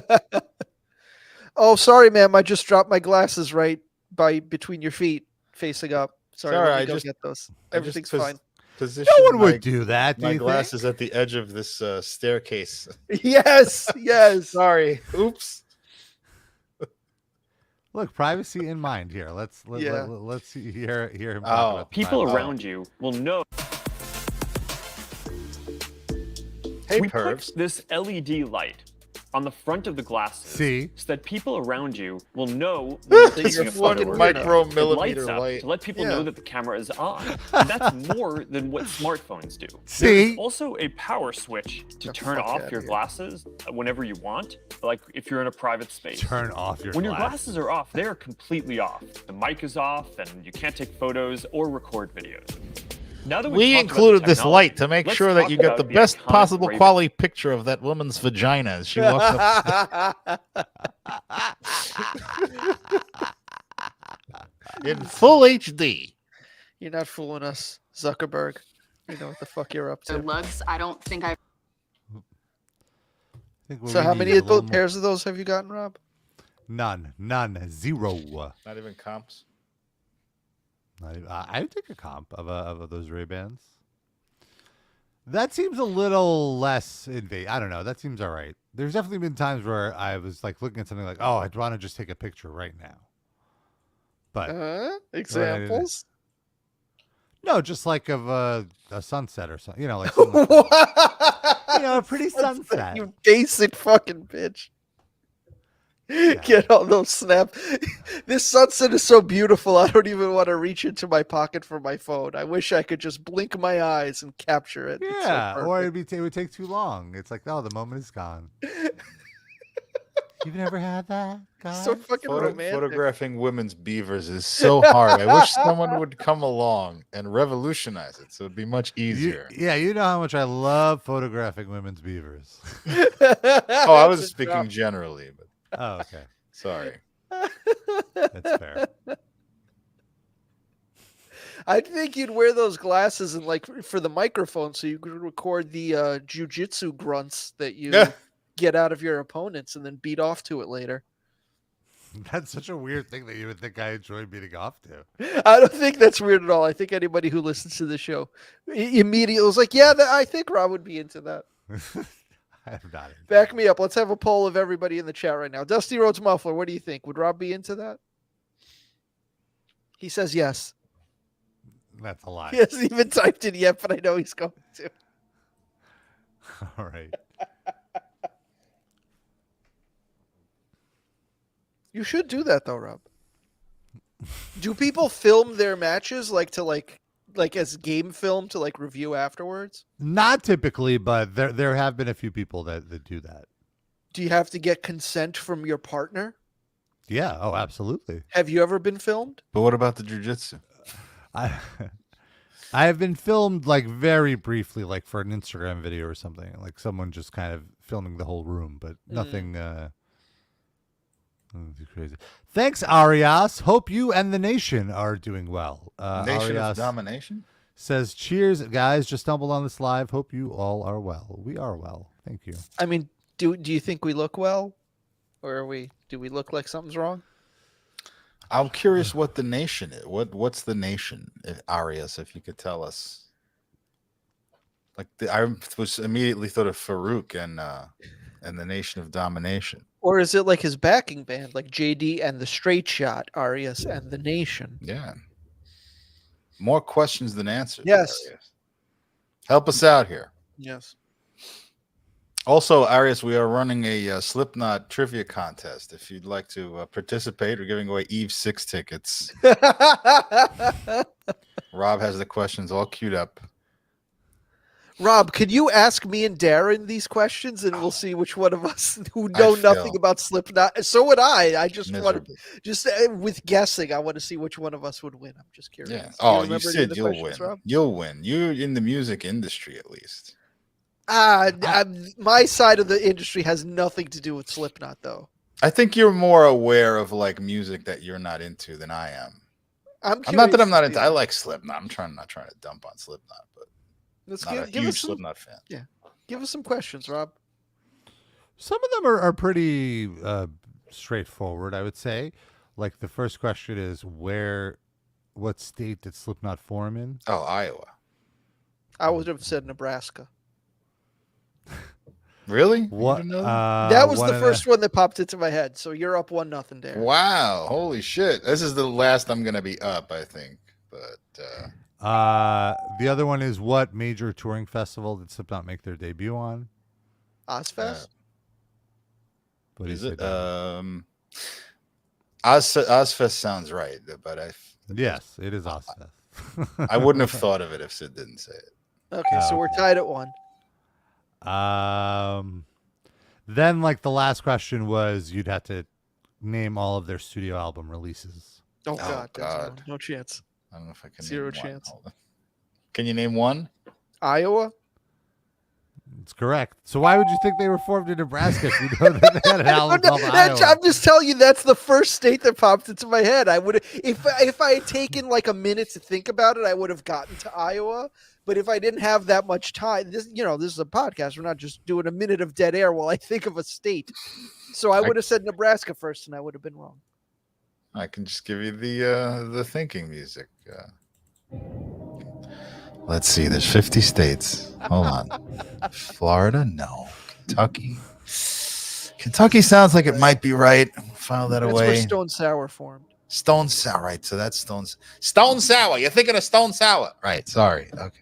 Oh, sorry, ma'am. I just dropped my glasses right between your feet, facing up. Sorry, Sorry, let me I go just- get those. I just Everything's pos- fine. Position No one my, would do that. Do my you glasses at the edge of this staircase. Yes, yes. Sorry. Oops. Look, privacy in mind here. Let's Yeah. let's hear him. Oh. Talk about the People privacy. around you will know. Hey, we pervs. put this LED light on the front of the glasses See? so that people around you will know That when you're you're taking a fucking photo. or weirdo. video. Micro It millimeter lights up light. to let people Yeah. know that the camera is on. And that's more than what smartphones do. See? There's also a power switch to The turn fuck off outta your here. glasses whenever you want, like if you're in a private space. Turn off your When your glasses. glasses are off, they are completely off. The mic is off, and you can't take photos or record videos. Now that We we've talked about the included this technology, light to make let's sure that talk you get about the the best iconic possible Ray-Ban. quality picture of that woman's vagina as she walks up in full HD. You're not fooling us, Zuckerberg. You know what the fuck you're up Their to. lugs, I don't think I. I think what So we how need many is a of little those more- pairs of those have you gotten, Rob? None, zero. Not even comps. Not even, I would take a comp of those Ray Bans. That seems a little less invasive. I don't know. That seems all right. There's definitely been times where I was like looking at something like, oh, I'd want to just take a picture right now. But Examples? no, just like of a sunset or something. You know, like something like you know, a pretty sunset. You basic fucking bitch. Get all those snaps. This sunset is so beautiful. I don't even want to reach into my pocket for my phone. I wish I could just blink my eyes and capture it. It's so Yeah, or perfect. it would take too long. It's like, oh, the moment is gone. You've never had that, guys? So fucking romantic. Photographing women's beavers is so hard. I wish someone would come along and revolutionize it so it'd be much easier. You know how much I love photographing women's beavers. Oh, I was speaking generally, but Oh, okay. sorry. That's fair. I think you'd wear those glasses and like for the microphone so you could record the jujitsu grunts that you get out of your opponents and then beat off to it later. That's such a weird thing that you would think I enjoy beating off to. I don't think that's weird at all. I think anybody who listens to the show immediately was like, yeah, I think Rob would be into that. I am not. Back me up. Let's have a poll of everybody in the chat right now. Dusty Rhodes Muffler, what do you think? Would Rob be into that? He says yes. That's a lie. He hasn't even typed it yet, but I know he's going to. All right. You should do that though, Rob. Do people film their matches like as game film to like review afterwards? Not typically, but there have been a few people that do that. Do you have to get consent from your partner? Yeah. Oh, absolutely. Have you ever been filmed? But what about the jujitsu? I have been filmed like very briefly, like for an Instagram video or something, like someone just kind of filming the whole room, but nothing crazy. Thanks, Arias. Hope you and the nation are doing well. Nation Arias of domination says, cheers, guys. Just stumbled on this live. Hope you all are well. We are well. Thank you. I mean, do you think we look well? Or do we look like something's wrong? I'm curious what the nation is. What's the nation, Arias? If you could tell us. Like I was immediately thought of Farouk and the Nation of Domination. Or is it like his backing band, like JD and the Straight Shot, Arias and the Nation? Yeah. More questions than answers. Yes. Arias. Help us out here. Yes. Also, Arias, we are running a Slipknot trivia contest. If you'd like to participate, we're giving away Eve 6 tickets. Rob has the questions all queued up. Rob, could you ask me and Darren these questions, and we'll see which one of us who know nothing about Slipknot. So would I. I just want to, with guessing, I want to see which one of us would win. I'm just curious. Yeah. Oh, you said you'll win. Rob? You'll win. You're in the music industry, at least. My side of the industry has nothing to do with Slipknot, though. I think you're more aware of like music that you're not into than I am. I'm not that I'm not into. I like Slipknot. I'm not trying to dump on Slipknot, but. Not a huge Slipknot fan. Yeah, give us some questions, Rob. Some of them are pretty straightforward, I would say. Like the first question is what state did Slipknot form in? Oh, Iowa. I would have said Nebraska. Really? What? That was the first one that popped into my head. So you're up 1-0, Darren. Wow! Holy shit! This is the last I'm gonna be up, I think. But. The other one is what major touring festival did Slipknot make their debut on? Ozfest? What is it? Ozfest sounds right, but yes, it is Ozfest. I wouldn't have thought of it if Sid didn't say it. Okay, so we're tied at 1. Then like the last question was you'd have to name all of their studio album releases. Oh God. No chance. I don't know if I can. Zero chance. Can you name one? Iowa? It's correct. So why would you think they were formed in Nebraska if you know that they had an album called Iowa? I'm just telling you that's the first state that popped into my head. I would if I had taken like a minute to think about it, I would have gotten to Iowa. But if I didn't have that much time, this is a podcast. We're not just doing a minute of dead air while I think of a state. So I would have said Nebraska first, and I would have been wrong. I can just give you the thinking music. Let's see. There's 50 states. Hold on. Florida? No. Kentucky? Kentucky sounds like it might be right. File that away. That's where Stone Sour formed. Stone Sour, right? So that's Stone Sour. You're thinking of Stone Sour, right? Sorry. Okay.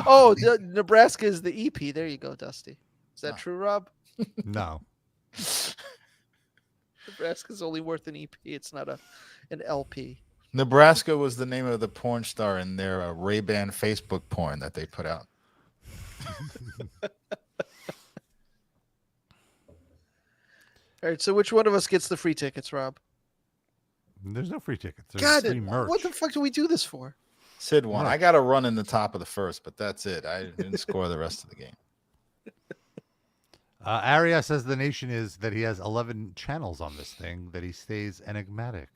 Oh, Nebraska is the EP. There you go, Dusty. Is that true, Rob? No. Nebraska's only worth an EP. It's not an LP. Nebraska was the name of the porn star in their Ray-Ban Facebook porn that they put out. All right, so which one of us gets the free tickets, Rob? There's no free tickets. There's God, free merch. what the fuck do we do this for? Sid won. I got to run in the top of the first, but that's it. I didn't score the rest of the game. Aria says the nation is that he has 11 channels on this thing, that he stays enigmatic.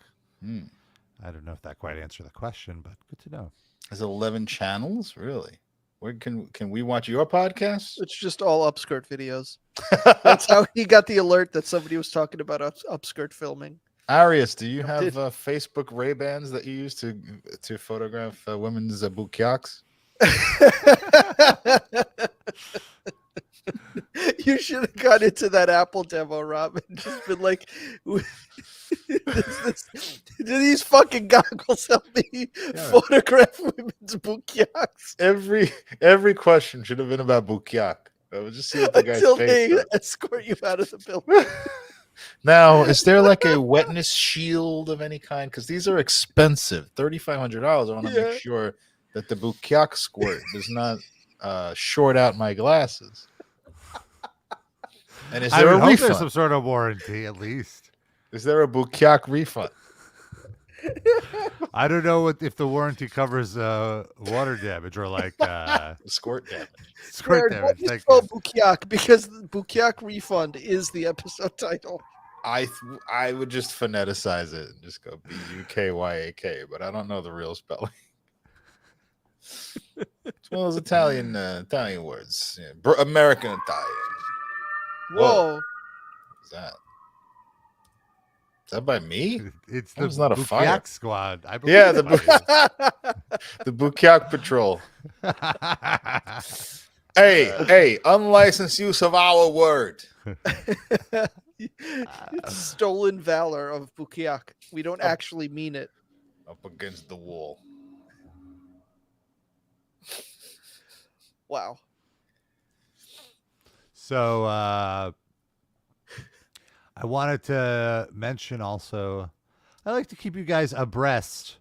I don't know if that quite answered the question, but good to know. Has 11 channels? Really? Where can we watch your podcast? It's just all upskirt videos. That's how he got the alert that somebody was talking about upskirt filming. Arius, do you have Facebook Ray-Bans that you use to photograph women's bukyaks? You should have got into that Apple demo, Rob, and just been like, do these fucking goggles help me photograph women's bukyaks? Every question should have been about bukyak. I would just see what the guy's Until face they does. escort you out of the building. Now, is there like a wetness shield of any kind? Because these are expensive, $3,500. I want to make sure that the bukyak squirt does not short out my glasses. And is there a refund? There's some sort of warranty, at least. Is there a bukyak refund? I don't know if the warranty covers water damage or like squirt damage. Squirt damage. Thank you. you. Bukyak, because the bukyak refund is the episode title. I would just phoneticize it and just go Bukyak, but I don't know the real spelling. It's one of those Italian words. Yeah. American Italian. Whoa. What's that? Is that by me? It's not a fire. Bukyak squad. I believe the Bukyak patrol. Hey, unlicensed use of our word. It's stolen valor of Bukyak. We don't actually mean it. Up against the wall. Wow. So I wanted to mention also, I like to keep you guys abreast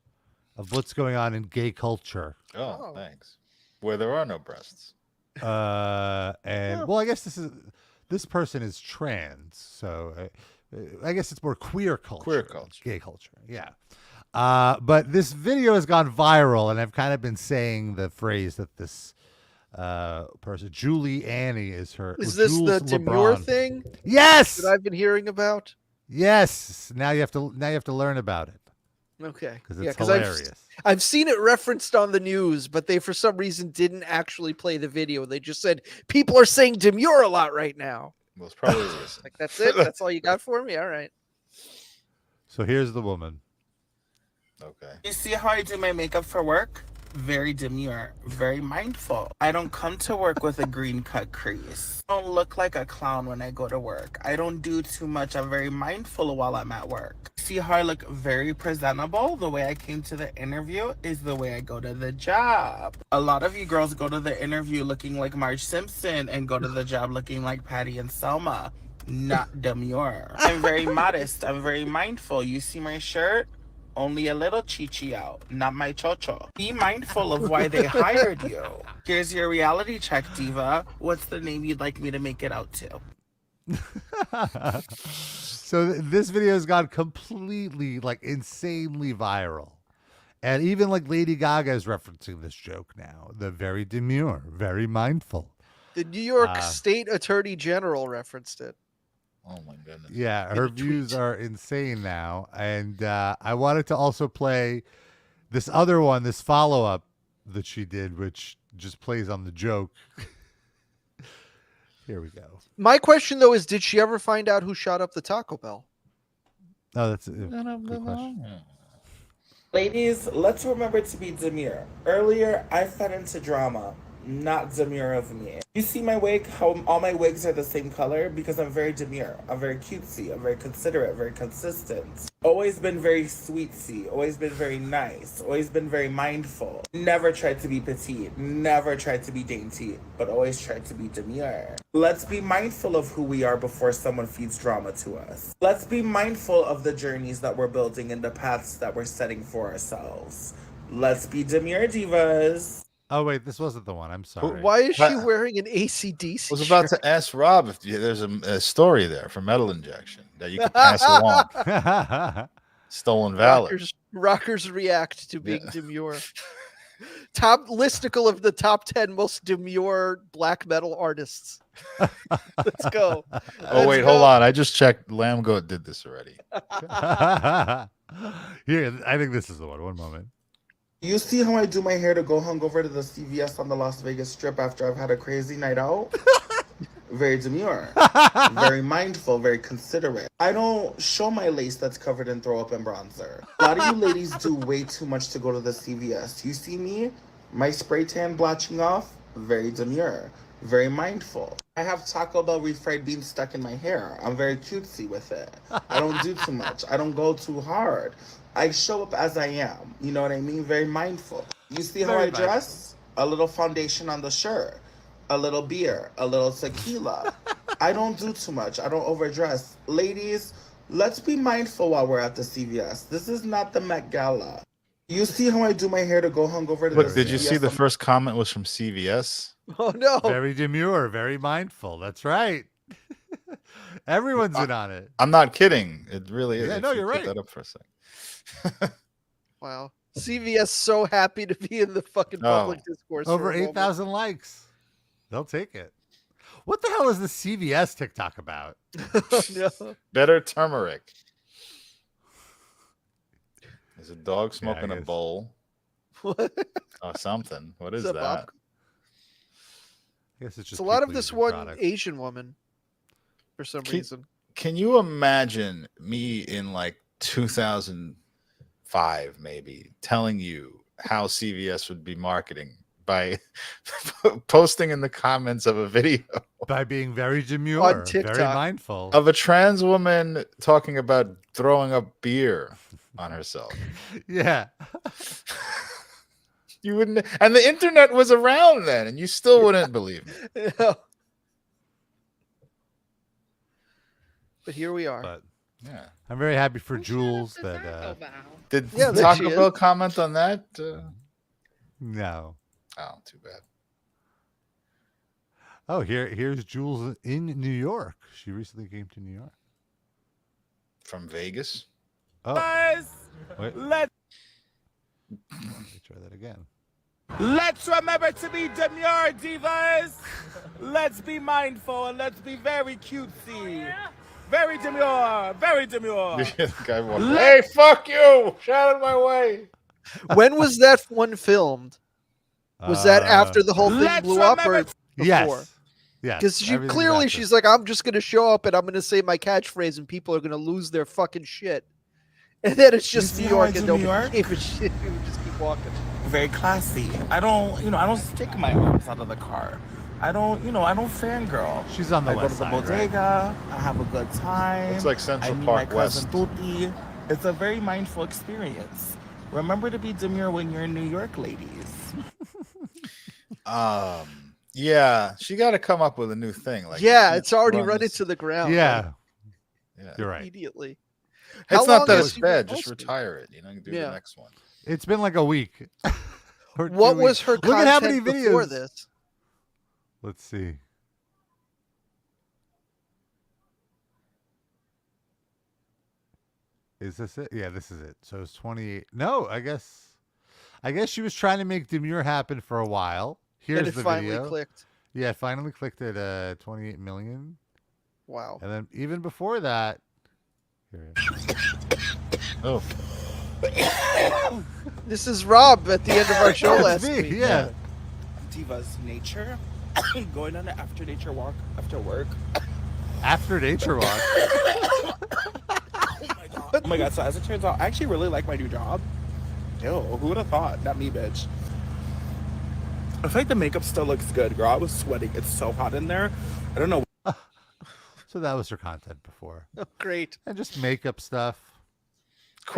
of what's going on in gay culture. Oh, thanks. Where there are no breasts. Well, I guess this person is trans, so I guess it's more queer culture. Queer culture. Gay culture, yeah. But this video has gone viral, and I've kind of been saying the phrase that this person, Julie Annie, is her. Is this Jools the demure LeBron thing? Yes, that I've been hearing about. Yes. Now you have to learn about it. Okay. Because it's hilarious. I've seen it referenced on the news, but they for some reason didn't actually play the video. They just said people are saying demure a lot right now. Well, it's probably like that's it. That's all you got for me. All right. So here's the woman. Okay. You see how I do my makeup for work? Very demure, very mindful. I don't come to work with a green cut crease. I don't look like a clown when I go to work. I don't do too much. I'm very mindful while I'm at work. See how I look very presentable? The way I came to the interview is the way I go to the job. A lot of you girls go to the interview looking like Marge Simpson and go to the job looking like Patty and Selma. Not demure. I'm very modest. I'm very mindful. You see my shirt? Only a little chichi out, not my chocho. Be mindful of why they hired you. Here's your reality check, diva. What's the name you'd like me to make it out to? So this video has gone completely, like, insanely viral. And even, like, Lady Gaga is referencing this joke now. The very demure, very mindful. The New York State Attorney General referenced it. Oh my goodness. Yeah, her views are insane now. And I wanted to also play this other one, this follow-up that she did, which just plays on the joke. Here we go. My question, though, is did she ever find out who shot up the Taco Bell? Oh, that's a good question. Ladies, let's remember to be demure. Earlier, I fed into drama. Not demure of me. You see my wig, how all my wigs are the same color? Because I'm very demure. I'm very cutesy. I'm very considerate, very consistent. Always been very sweetsy. Always been very nice. Always been very mindful. Never tried to be petite. Never tried to be dainty. But always tried to be demure. Let's be mindful of who we are before someone feeds drama to us. Let's be mindful of the journeys that we're building and the paths that we're setting for ourselves. Let's be demure, divas. Oh, wait, this wasn't the one. I'm sorry. Why is she wearing an AC/DC I was about to ask Rob if there's a story there for metal injection that you could pass along. Stolen valor. Rockers react to being demure. Top listicle of the top 10 most demure black metal artists. Let's go. Wait, hold on. I just checked. Lamb Goat did this already. Here, I think this is the one. One moment. You see how I do my hair to go hungover to the CVS on the Las Vegas Strip after I've had a crazy night out? Very demure, very mindful, very considerate. I don't show my lace that's covered in throw up and bronzer. A lot of you ladies do way too much to go to the CVS. You see me? My spray tan blotching off? Very demure, very mindful. I have Taco Bell refried beans stuck in my hair. I'm very cutesy with it. I don't do too much. I don't go too hard. I show up as I am. You know what I mean? Very mindful. You see how I dress? A little foundation on the shirt, a little beer, a little tequila. I don't do too much. I don't overdress. Ladies, let's be mindful while we're at the CVS. This is not the Met Gala. You see how I do my hair to go hungover to Look, the did you CVS see the on- first comment was from CVS? Oh no. Very demure, very mindful. That's right. Everyone's in on it. I'm not kidding. It really is. Yeah, If no, you you're put right. that up for a second. Wow. CVS so happy to be in the fucking public Oh. discourse. Over for a moment. 8,000 likes. They'll take it. What the hell is the CVS TikTok about? No. Better turmeric. There's a dog Yeah, I smoking a guess. bowl What? or something. What is that, that? Bob? I guess it's just It's a lot of people this using one products. Asian woman for some reason. Can you imagine me in like 2005, maybe, telling you how CVS would be marketing by posting in the comments of a video By being very demure, very TikTok. mindful. of a trans woman talking about throwing up beer on herself? Yeah. You wouldn't, and the internet was around then, and you still wouldn't believe me. Yeah. But here we are. But Yeah. I'm very happy for Jools that Did Yeah, there Taco she Bell is. comment on that? no. Oh, too bad. Oh, here's Jools in New York. She recently came to New York. From Vegas. Oh, wait. Let, Let me try that again. let's remember to be demure, divas. Let's be mindful and let's be very cutesy. Very demure, very demure. The guy walked, hey, fuck you! Shout out of my way. When was that one filmed? Was that after the whole thing let's blew up or remember- before? Yes. Yes. Because she everything's clearly, after. she's like, I'm just gonna show up and I'm gonna say my catchphrase and people are gonna lose their fucking shit. And then it's just You New see how I York and do New nobody York? gave a shit. We would just keep walking. Very classy. I don't stick my arms out of the car. I don't fangirl. She's on the I go west to the side, right? bodega. I have a good time. It's like Central I meet Park my cousin West. Tuti. It's a very mindful experience. Remember to be demure when you're in New York, ladies. Yeah, she got to come up with a new thing. Like, Yeah, you it's already run run this- into the ground. Yeah, Yeah. you're right. Immediately. It's How not long that has it's she been bad. Just posting? retire it. You know, do Yeah. the next one. It's been like a week. Or 2 What was weeks. her Look at how many content before videos. this? Let's see. Is this it? Yeah, this is it. So it's 28. No, I guess she was trying to make demure happen for a while. Here's And it the finally video. clicked. Yeah, it finally clicked at 28 million. Wow. And then even before that, here it is. Oh, This is Rob at the end of our show That's last me, week. yeah. Divas nature. Going on an after nature walk after work. After nature walk. Oh my god, so as it turns out, I actually really like my new job. Ew, who would have thought? Not me, bitch. I feel like the makeup still looks good, girl. I was sweating. It's so hot in there. I don't know. So that was her content before. Oh, great. And just makeup stuff.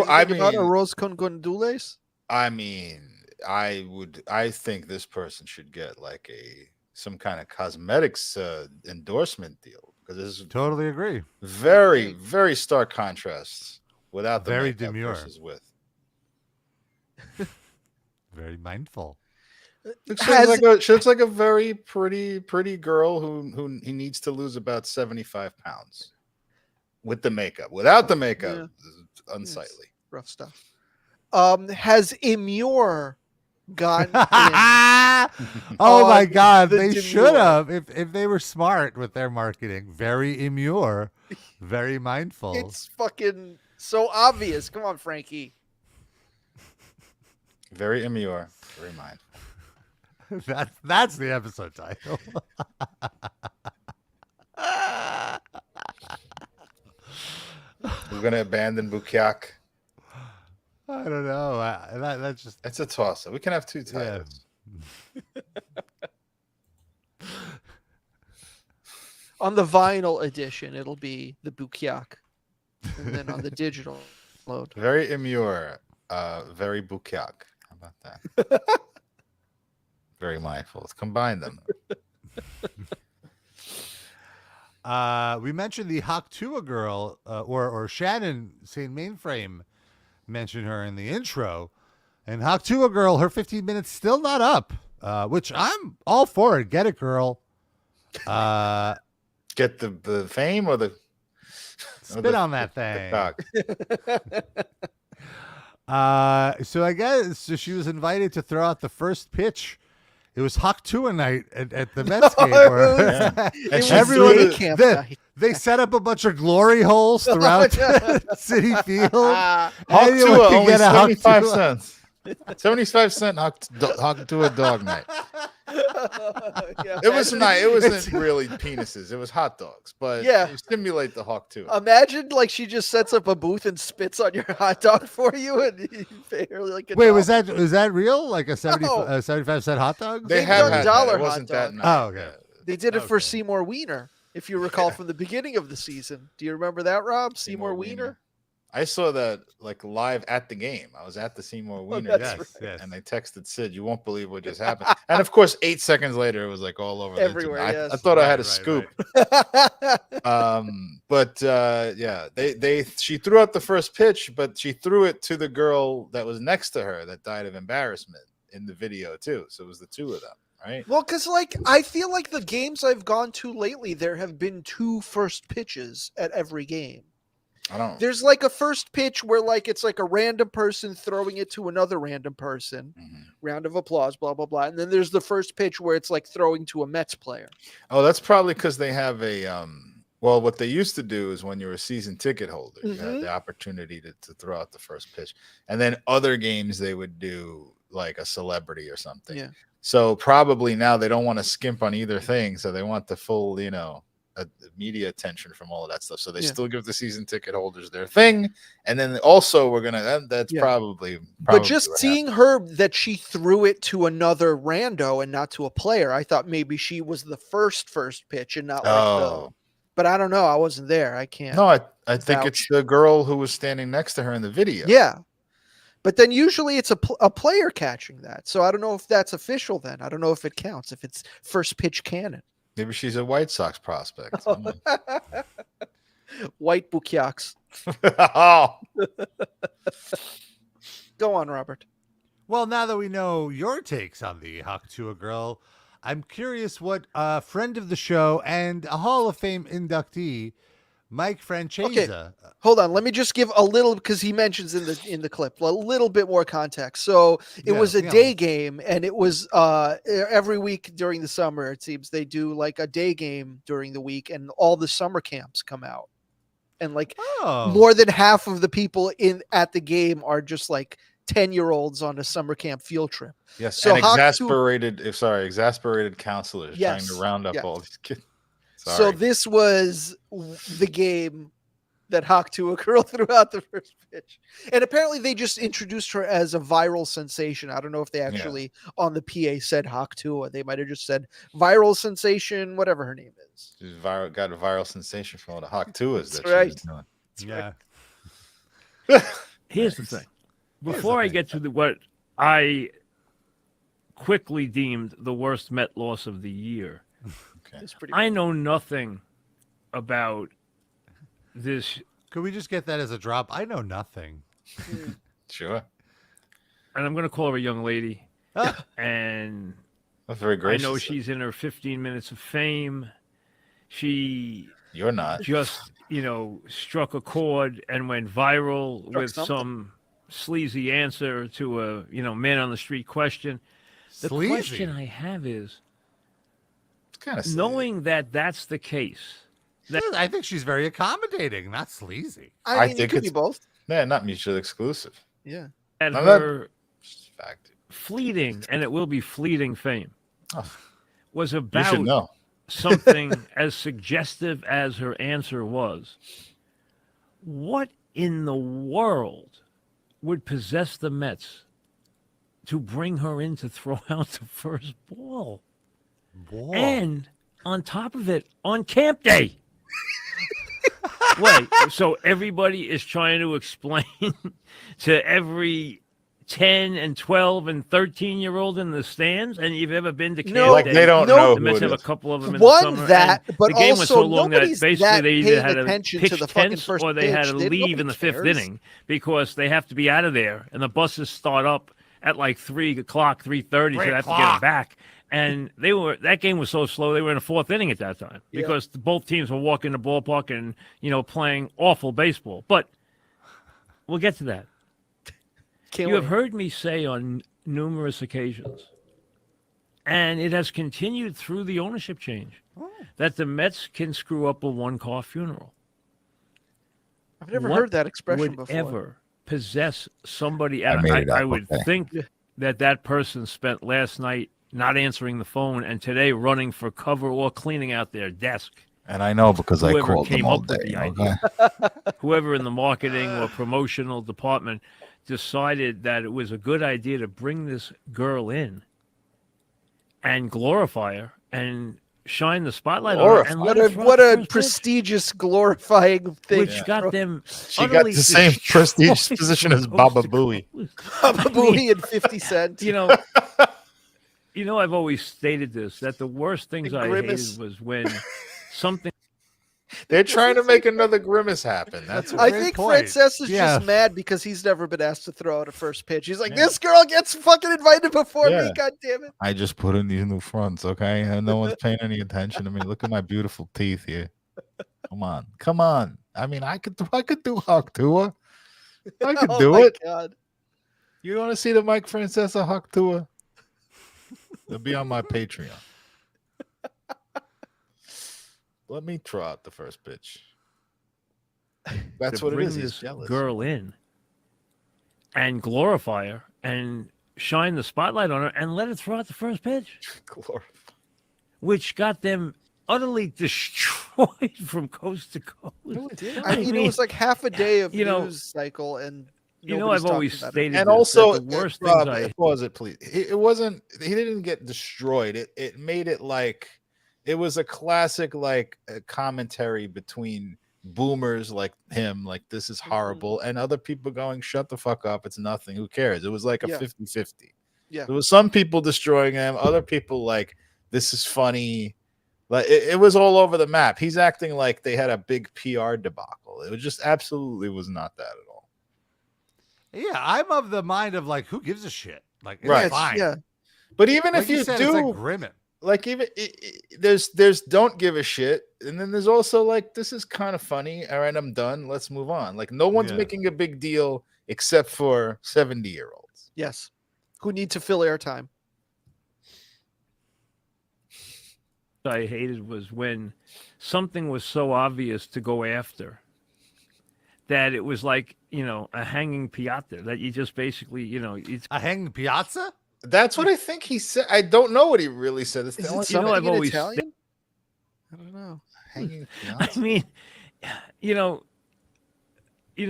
I Think about mean, arroz con gandules? I think this person should get like some kind of cosmetics endorsement deal, because this is Totally agree. very, very stark contrasts without the Very makeup demure. versus with. Very mindful. She looks like a very pretty girl who he needs to lose about 75 pounds with the makeup. Without the makeup, it's unsightly. Rough stuff. Has Emmure gotten in? Oh my on God, the they demure. should have if they were smart with their marketing. Very immure, very mindful. It's fucking so obvious. Come on, Frankie. Very immure, very mindful. That's the episode title. We're gonna abandon Bukyak. I don't know. That's just It's a toss-up. We can have two titles. On the vinyl edition, it'll be the Bukyak, and then on the digital load, Very immure, very Bukyak. How about that? Very mindful. Let's combine them. we mentioned the Haktua girl, or Shannon St. Mainframe mentioned her in the intro, and Haktua girl, her 15 minutes still not up, which I'm all for it. Get it, girl. Get the fame or the Spit on that thing. cock? So I guess she was invited to throw out the first pitch. It was Haktua night at the Mets game. Where And she everyone, threw the- camp they, night. they set up a bunch of glory holes throughout City Field. Anyone Haktua, can only get a 75 Haktua. cents. 75-cent Haktua dog night. Yeah, It was imagine- nice. It wasn't really penises. It was hot dogs. But Yeah. you stimulate the Haktua. Imagine like she just sets up a booth and spits on your hot dog for you, and you pay her like a Wait, dollar. was that real? Like a 75-cent hot dog? They They've have done had dollar that. It hot wasn't that dog. nice. Oh, okay. They did it for Okay. Seymour Wiener, if you recall from the beginning of the season. Do you remember that, Rob? Seymour Wiener? I saw that like live at the game. I was at the Seymour Wiener that's game, Yes, yes. and I texted Sid, "You won't believe what just happened." And of course, 8 seconds later, it was like all over the Everywhere, internet. I yes. thought I had a Right, scoop. right. But yeah, she threw out the first pitch, but she threw it to the girl that was next to her that died of embarrassment in the video too. So it was the two of them, right? Well, because like I feel like the games I've gone to lately, there have been 2 first pitches at every game. I don't. There's like a first pitch where like it's like a random person throwing it to another random person, round of applause, blah blah blah, and then there's the first pitch where it's like throwing to a Mets player. Oh, that's probably because they have a well, what they used to do is when you were a season ticket holder, you had the opportunity to throw out the first pitch. And then other games they would do like a celebrity or something. Yeah. So probably now they don't want to skimp on either thing. So they want the full, media attention from all of that stuff. So they still give the season ticket holders their thing. And then also we're going to, that's probably But just what seeing her that she threw it to another rando and not to a player, I thought maybe she was the first pitch and not like the. But I don't know. I wasn't there. I can't. No, I think vouch. it's the girl who was standing next to her in the video. Yeah. But then usually it's a player catching that. So I don't know if that's official then. I don't know if it counts, if it's first pitch cannon. Maybe she's a White Sox prospect. White Bukyaks. Oh. Go on, Robert. Well, now that we know your takes on the Haktua girl, I'm curious what a friend of the show and a Hall of Fame inductee, Mike Francesa. Okay. Hold on. Let me just give a little, because he mentions in the clip, a little bit more context. So it was a day game, and it was every week during the summer, it seems they do like a day game during the week, and all the summer camps come out. And like more than half of the people at the game are just like 10-year-olds on a summer camp field trip. Yes, so and exasperated counselors trying to round up all these kids. Sorry. So this was the game that Haktua girl threw out the first pitch. And apparently they just introduced her as a viral sensation. I don't know if they actually on the PA said Haktua. They might have just said viral sensation, whatever her name is. She's got a viral sensation from all the Haktuas that right. she was doing. Yeah. Here's the thing. Before I get to what I quickly deemed the worst Met loss of the year, I know nothing about this. Could we just get that as a drop? I know nothing. Sure. And I'm going to call her a young lady. And that's very gracious. I know she's in her 15 minutes of fame. You're not. Just, struck a chord and went viral with some sleazy answer to a, man on the street question. The question I have is, kind of knowing that that's the case. I think she's very accommodating, not sleazy. I mean, it could be both. Yeah, not mutually exclusive. Yeah. And her Fact. Fleeting, and it will be fleeting fame, was You should about know. something as suggestive as her answer was. What in the world would possess the Mets to bring her in to throw out the first ball? Whoa. And on top of it, on camp day. Wait, so everybody is trying to explain to every 10 and 12 and 13-year-old in the stands, and you've ever been to camp No, day? they don't know The who Mets it have a is. couple of them in the One, summer. that, and but the game was also so long that nobody's basically that they either paying had to attention pitch to the fucking tense first or they had to pitch. leave in the Nobody fifth cares. inning because they have to be out of there, and the buses start up at like 3 o'clock, 3:30, so they have to get them back. And that game was so slow, they were in the fourth inning at that time because both teams were walking the ballpark and, playing awful baseball. But we'll get to that. You have heard me say on numerous occasions, and it has continued through the ownership change, that the Mets can screw up a one-car funeral. I've never heard that expression would before. ever possess somebody? I would think that person spent last night not answering the phone and today running for cover or cleaning out their desk. And I know because I Whoever called came them all up with day. the Okay? Whoever in the marketing or promotional department decided that it was a good idea to bring this girl in and glorify her and shine the spotlight on her. And what a prestigious, glorifying thing. Which got them She got the same prestigious position as Baba Booey. Baba Booey and 50 Cent. I've always stated this, that the worst things I hated was when something... They're trying to make another Grimace happen. That's a I great think point. Francesa's just mad because he's never been asked to throw out a first pitch. He's like, this girl gets fucking invited before me, god damn it. I just put in these new fronts, okay? And no one's paying any attention to me. Look at my beautiful teeth here. Come on. I mean, I could do Hawk Tua. I could do it. God. You want to see the Mike Francesa Hawk Tua? It'll be on my Patreon. Let me throw out the first pitch. That's what it is. He's jealous. Girl in and glorify her and shine the spotlight on her and let her throw out the first pitch. Which got them utterly destroyed from coast to coast. I mean, it was like half a day of news cycle, and I've always stated and this, also that the worst Rob, things pause it, please. It wasn't. He didn't get destroyed. It made it like it was a classic like a commentary between boomers like him, like this is horrible, and other people going, shut the fuck up, it's nothing, who cares? It was like a 50-50. Yeah, there was some people destroying him, other people like, this is funny. Like it was all over the map. He's acting like they had a big PR debacle. It was just absolutely was not that at all. Yeah, I'm of the mind of like, who gives a shit? Like, it's Right. fine. Yeah, but even like if you said, do, it's like Grimmett. like even there's don't give a shit, and then there's also like, this is kind of funny. All right, I'm done. Let's move on. Like no one's making a big deal except for 70-year-olds. Yes, who need to fill airtime. I hated was when something was so obvious to go after that it was like, a hanging piazza that you just basically, it's a hanging piazza. That's what I think he said. I don't know what he really said. It's Is the it only something I've in always Italian? I don't know. hanging I piazza. mean,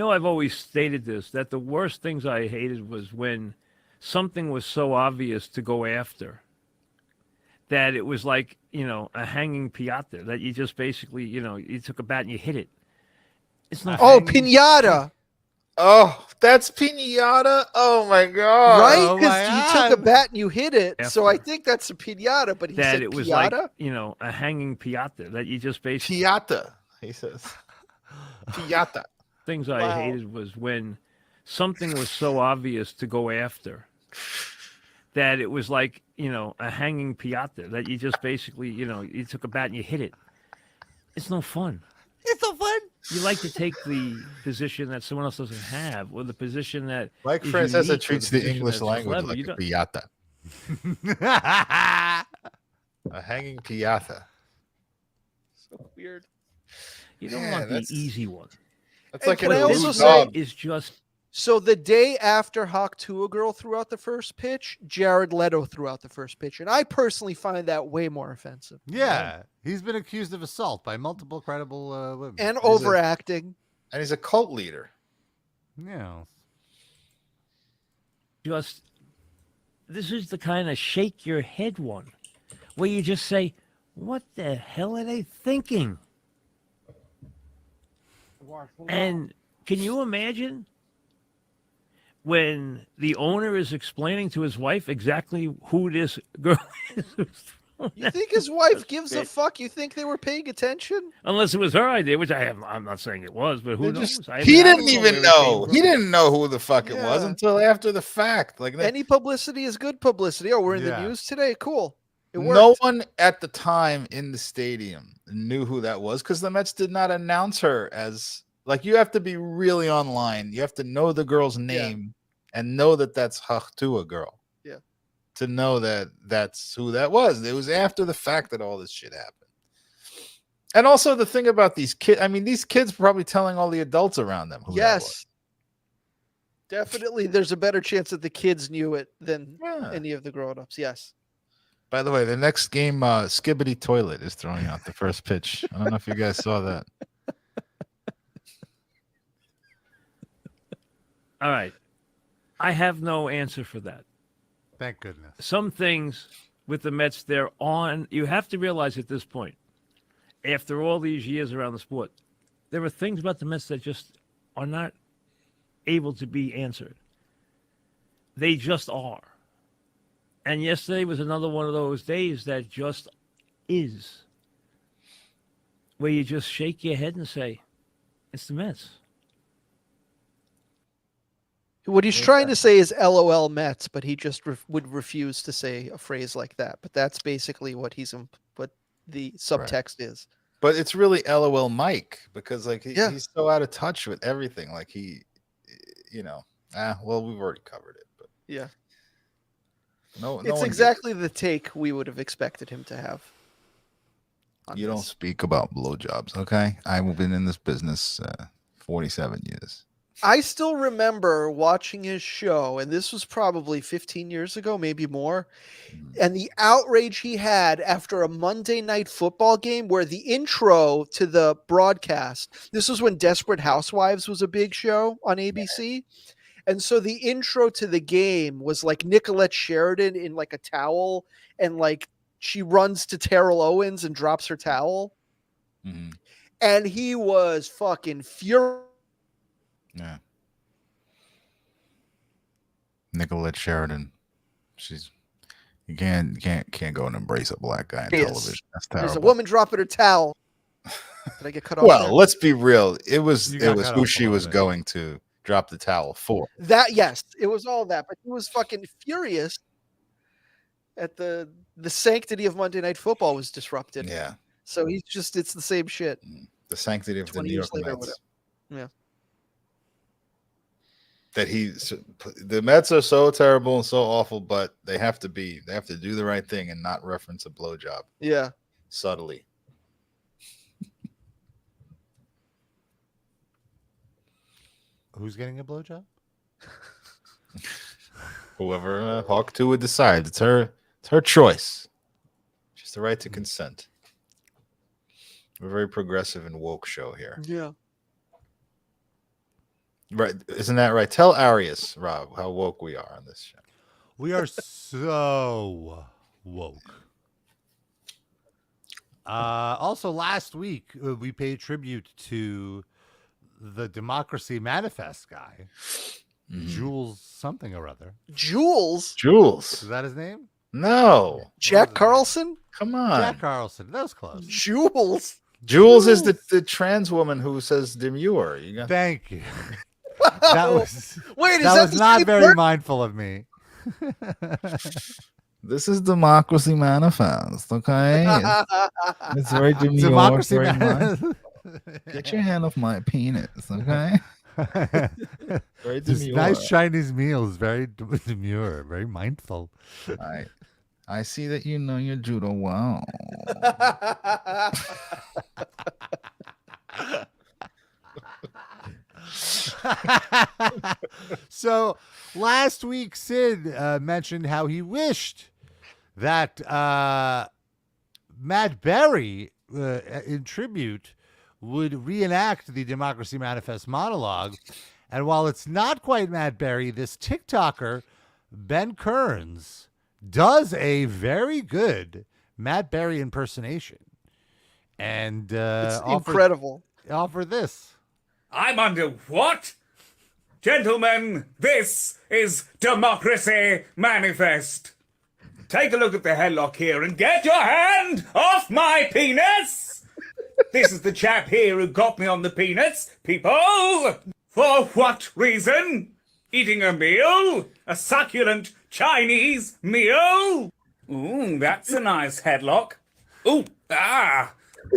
I've always stated this, that the worst things I hated was when something was so obvious to go after that it was like, a hanging piazza that you just basically, you took a bat and you hit it. It's not. Oh, piñata. Oh, that's piñata. Oh my god! Right? Oh, Because my you took a God. bat and you hit it. So I After. think that's a piñata. But he That said it was piñata. like, a hanging piazza that you just basically. Piata, he says. Piata. Things I Wow. hated was when something was so obvious to go after that it was like, a hanging piazza that you just basically, you took a bat and you hit it. It's no fun. It's so fun. You like to take the position that someone else doesn't have, or the position that Mike is Francesa unique, or treats the the position English that's language clever. like You a don't- piata. A hanging piata. So weird. You don't Yeah, want the that's- easy one. That's Hey, like can an I also loose say- dog. Is just So the day after Hawk Tuah Girl threw out the first pitch, Jared Leto threw out the first pitch. And I personally find that way more offensive. Yeah. He's been accused of assault by multiple credible women. And overacting. And he's a cult leader. Yeah. This is the kind of shake your head one where you just say, what the hell are they thinking? And can you imagine when the owner is explaining to his wife exactly who this girl is? You think his wife gives a fuck? You think they were paying attention? Unless it was her idea, which I'm not saying it was, but who knows? He didn't even know. He didn't know who the fuck it was until after the fact. Like any publicity is good publicity. Oh, we're in the news today. Cool. It worked. No one at the time in the stadium knew who that was because the Mets did not announce her as. Like, you have to be really online. You have to know the girl's name and know that that's Hawk Tuah Girl. Yeah. To know that that's who that was. It was after the fact that all this shit happened. And also the thing about these kids, I mean, these kids probably telling all the adults around them who that was. Definitely. There's a better chance that the kids knew it than any of the grown-ups. Yes. By the way, the next game, Skibbity Toilet is throwing out the first pitch. I don't know if you guys saw that. All right. I have no answer for that. Thank goodness. Some things with the Mets, they're on. You have to realize at this point, after all these years around the sport, there are things about the Mets that just are not able to be answered. They just are. And yesterday was another one of those days that just is. Where you just shake your head and say, it's the Mets. What he's trying to say is LOL Mets, but he just would refuse to say a phrase like that. But that's basically what what the subtext is. But it's really LOL Mike because like he's so out of touch with everything. Like he, well, we've already covered it. But yeah, it's exactly the take we would have expected him to have. You don't speak about blowjobs, okay? I've been in this business 47 years. I still remember watching his show, and this was probably 15 years ago, maybe more, and the outrage he had after a Monday Night Football game where the intro to the broadcast, this was when Desperate Housewives was a big show on ABC, and so the intro to the game was like Nicolette Sheridan in like a towel, and like she runs to Terrell Owens and drops her towel, and he was fucking furious. Yeah. Nicolette Sheridan. You can't go and embrace a black guy in television. That's terrible. There's a woman dropping her towel. Did I get cut off? Well, there? Let's be real. It was who she was going to drop the towel for. Yes, it was all that, but he was fucking furious at the sanctity of Monday Night Football was disrupted. Yeah. So it's the same shit. The sanctity of the New York Mets. Yeah. That the Mets are so terrible and so awful, but they have to do the right thing and not reference a blowjob. Yeah. Subtly. Who's getting a blowjob? Whoever Hawk Tuah decides. It's her choice. She's the right to consent. We're a very progressive and woke show here. Yeah. Right. Isn't that right? Tell Arius, Rob, how woke we are on this show. We are so woke. Also, last week, we paid tribute to the Democracy Manifest guy, Jools something or other. Jools? Jools. Is that his name? No. Jack Carlson? Come on. Jack Carlson. That was close. Jools. Jools is the trans woman who says demure. Thank you. That was Wait, that was not very mindful of me. This is Democracy Manifest, okay? It's very demure. Democracy very Manifest. Get your hand off my penis, okay? Very This demure. nice Chinese meal is very demure, very mindful. I see that you know your judo well. So last week, Sid mentioned how he wished that Matt Berry, in tribute, would reenact the Democracy Manifest monologue. And while it's not quite Matt Berry, this TikToker, Ben Kearns, does a very good Matt Berry impersonation. And it's incredible. Offer this. I'm under what? Gentlemen, this is Democracy Manifest. Take a look at the headlock here and get your hand off my penis! This is the chap here who got me on the penis, people! For what reason? Eating a meal? A succulent Chinese meal? Ooh, that's a nice headlock. Ooh,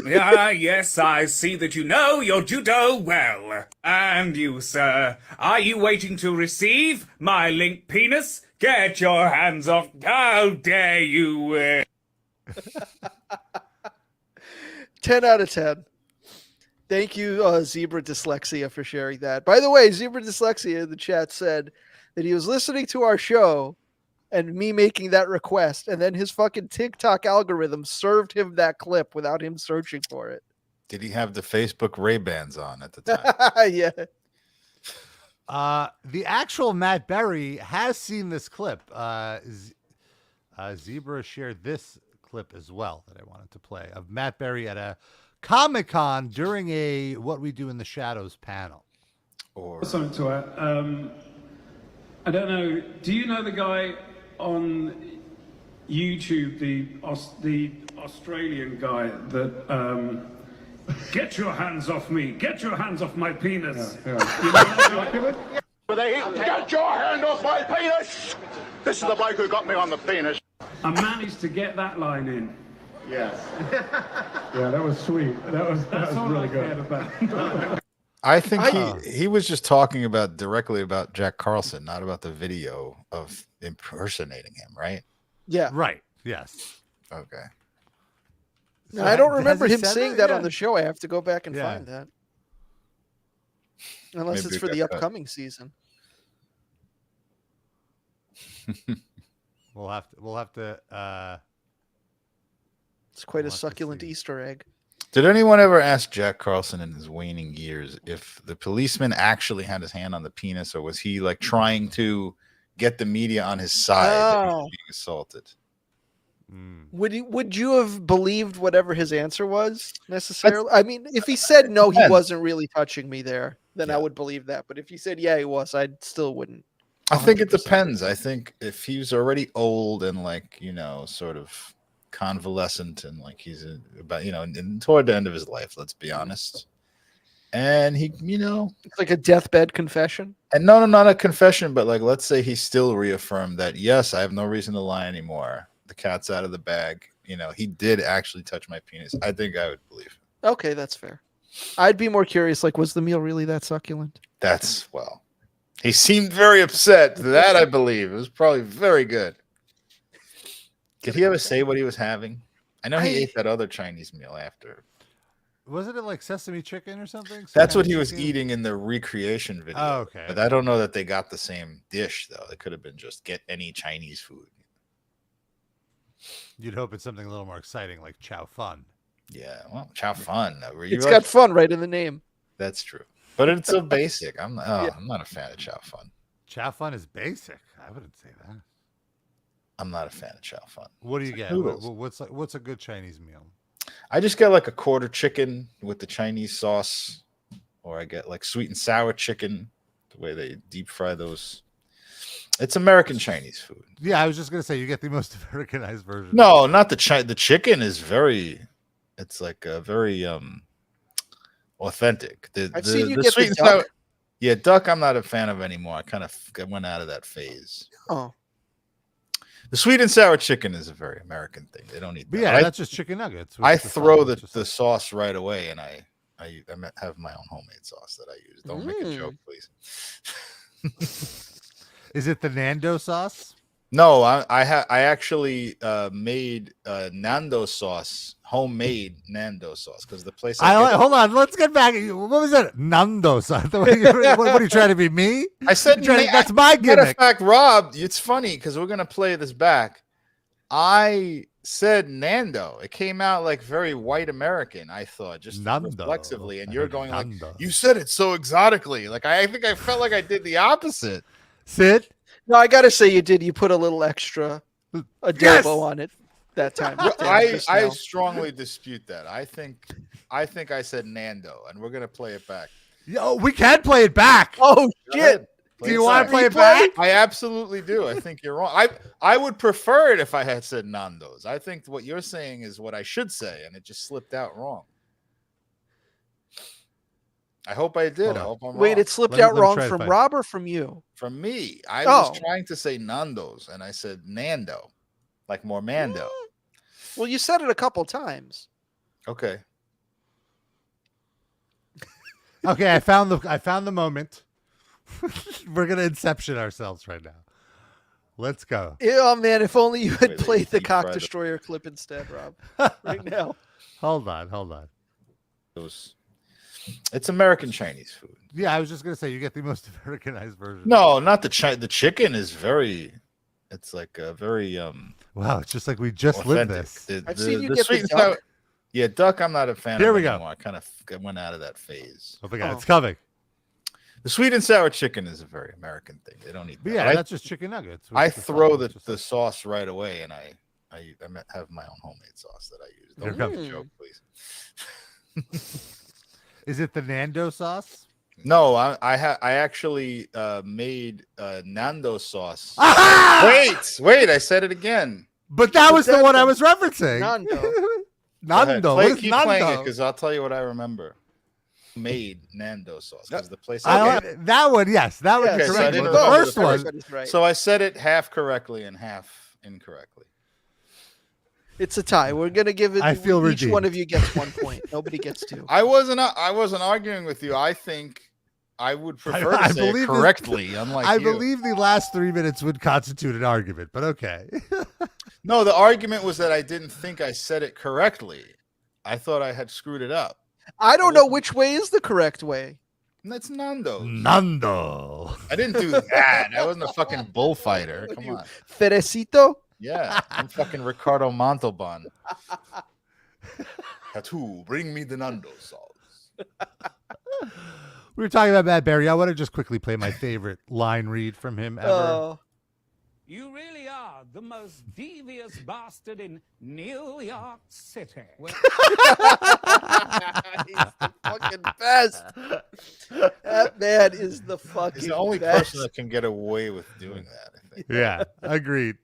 yeah, yes, I see that you know your judo well. And you, sir, are you waiting to receive my link penis? Get your hands off. How dare you? 10 out of 10. Thank you, Zebra Dyslexia, for sharing that. By the way, Zebra Dyslexia in the chat said that he was listening to our show and me making that request, and then his fucking TikTok algorithm served him that clip without him searching for it. Did he have the Facebook Ray-Bans on at the time? Yeah. The actual Matt Berry has seen this clip. Zebra shared this clip as well that I wanted to play of Matt Berry at a Comic-Con during a What We Do in the Shadows panel. Or something to it. I don't know. Do you know the guy on YouTube, the Australian guy that get your hands off me, get your hands off my penis? Yeah. You know that guy? Get your hand off my penis! This is the bloke who got me on the penis. I managed to get that line in. Yes. Yeah, that was sweet. That was really good. I think he was just talking directly about Jack Carlson, not about the video of impersonating him, right? Yeah. Right. Yes. Okay. No, I don't remember him saying that on the show. I have to go back and find that. Unless Maybe it's for the upcoming season. We'll have to It's quite a succulent Easter egg. Did anyone ever ask Jack Carlson in his waning years if the policeman actually had his hand on the penis, or was he like trying to get the media on his side that he was being assaulted? Would you have believed whatever his answer was necessarily? I mean, if he said no, he wasn't really touching me there, then I would believe that. But if he said yeah, he was, I still wouldn't. 100%. I think it depends. I think if he's already old and like, you know, sort of convalescent and like he's about, you know, and toward the end of his life, let's be honest. And he, you know, it's like a deathbed confession. And no, not a confession, but like, let's say he still reaffirmed that, yes, I have no reason to lie anymore. The cat's out of the bag. You know, he did actually touch my penis. I think I would believe. Okay, that's fair. I'd be more curious, like, was the meal really that succulent? Well, he seemed very upset. That I believe. It was probably very good. Did he ever say what he was having? I know he ate that other Chinese meal after. Wasn't it like sesame chicken or something? That's what he was eating in the recreation video. Oh, okay. But I don't know that they got the same dish, though. It could have been just get any Chinese food. You'd hope it's something a little more exciting like Chow Fun. Yeah, well, Chow Fun. It's got fun right in the name. That's true. But it's so basic. I'm not a fan of Chow Fun. Chow Fun is basic. I wouldn't say that. I'm not a fan of Chow Fun. What do you get? What's a good Chinese meal? I just get like a quarter chicken with the Chinese sauce, or I get like sweet and sour chicken, the way they deep fry those. It's American Chinese food. Yeah, I was just gonna say you get the most Americanized version. No, not the chicken is very. It's like a very authentic. I've seen you get the duck. Sour, yeah, duck. I'm not a fan of anymore. I kind of went out of that phase. Oh. The sweet and sour chicken is a very American thing. They don't eat. But yeah, that's just chicken nuggets. I throw the sauce right away, and I have my own homemade sauce that I use. Don't make a joke, please. Is it the Nando sauce? No, I actually made Nando sauce, homemade Nando sauce, because the place. Hold on, let's get back. What was that? Nando sauce. What are you trying to be, me? I said that's my gimmick. Matter of fact, Rob, it's funny because we're gonna play this back. I said Nando. It came out like very white American, I thought, just reflexively, and you're going like, you said it so exotically. Like I think I felt like I did the opposite. Sid? No, I gotta say you did. You put a little extra adobo on it that time. I strongly dispute that. I think I said Nando, and we're gonna play it back. Yo, we can play it back. Oh shit! Do you want to play it back? I absolutely do. I think you're wrong. I would prefer it if I had said Nando's. I think what you're saying is what I should say, and it just slipped out wrong. I hope I did. I hope I'm wrong. Wait, it slipped out wrong from Rob or from you? From me. I was trying to say Nando's, and I said Nando, like more Mando. Well, you said it a couple times. Okay. Okay, I found the moment. We're gonna inception ourselves right now. Let's go. Oh man, if only you had played the Cock Destroyer clip instead, Rob. Right now. Hold on. It's American Chinese food. Yeah, I was just gonna say you get the most Americanized version. No, not the chicken is very. It's like a very Wow, it's just like we just lived this. I've seen you get the duck. Sour, yeah, duck. I'm not a fan. Here of we go. anymore. I kind of went out of that phase. Oh my God, it's coming. The sweet and sour chicken is a very American thing. They don't eat that. Yeah, that's just chicken nuggets. I throw the sauce right away, and I have my own homemade sauce that I use. Don't make a joke, please. Is it the Nando sauce? No, I actually made Nando sauce. Ah! Wait! I said it again. But that was the one I was referencing. Nando. Nando. Keep playing it because I'll tell you what I remember. Made Nando sauce because the place. That one, yes, that one. Okay, is so correct. I The didn't first remember one. Right. So I said it half correctly and half incorrectly. It's a tie. We're gonna give it. I feel each redeemed. one of you gets 1 point. Nobody gets 2. I wasn't arguing with you. I think I would prefer to say it correctly. Unlike I you. believe the last 3 minutes would constitute an argument, but okay. No, the argument was that I didn't think I said it correctly. I thought I had screwed it up. I don't know which way is the correct way. That's Nando. Nando. I didn't do that. I wasn't a fucking bullfighter. Come on. Ferecito? Yeah, I'm fucking Ricardo Montalban. Tattoo, bring me the Nando sauce. We were talking about Matt Berry. I want to just quickly play my favorite line read from him ever. You really are the most devious bastard in New York City. He's the fucking best. That man is the fucking He's the only best. person that can get away with doing that, I think. Yeah, agreed.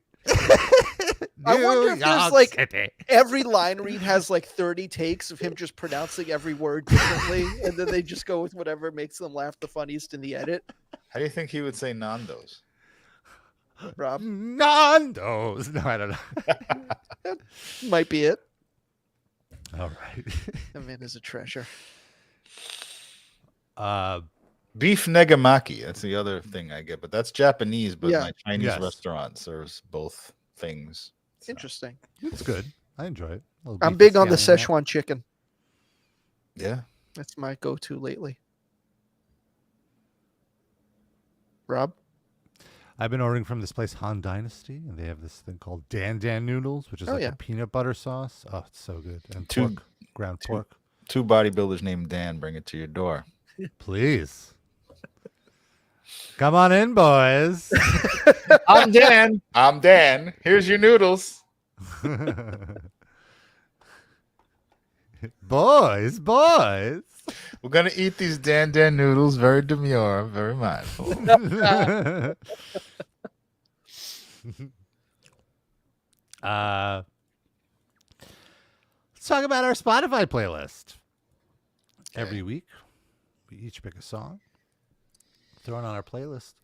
I wonder if there's like every line read has like 30 takes of him just pronouncing every word differently, and then they just go with whatever makes them laugh the funniest in the edit. How do you think he would say Nando's? Rob? Nando's. No, I don't know. That might be it. All right. That man is a treasure. Beef negamaki. That's the other thing I get, but that's Japanese. But my Chinese restaurant serves both things. So. Interesting. It's good. I enjoy it. I'm big on the Szechuan chicken. Yeah, that's my go-to lately. Rob? I've been ordering from this place, Han Dynasty, and they have this thing called Dan Dan noodles, which is a peanut butter sauce. Oh, it's so good. And ground pork. Two bodybuilders named Dan bring it to your door. Please. Come on in, boys. I'm Dan. I'm Dan. Here's your noodles. Boys. We're going to eat these Dan Dan noodles. Very demure, very mindful. Let's talk about our Spotify playlist. Okay. Every week, we each pick a song, throw it on our playlist,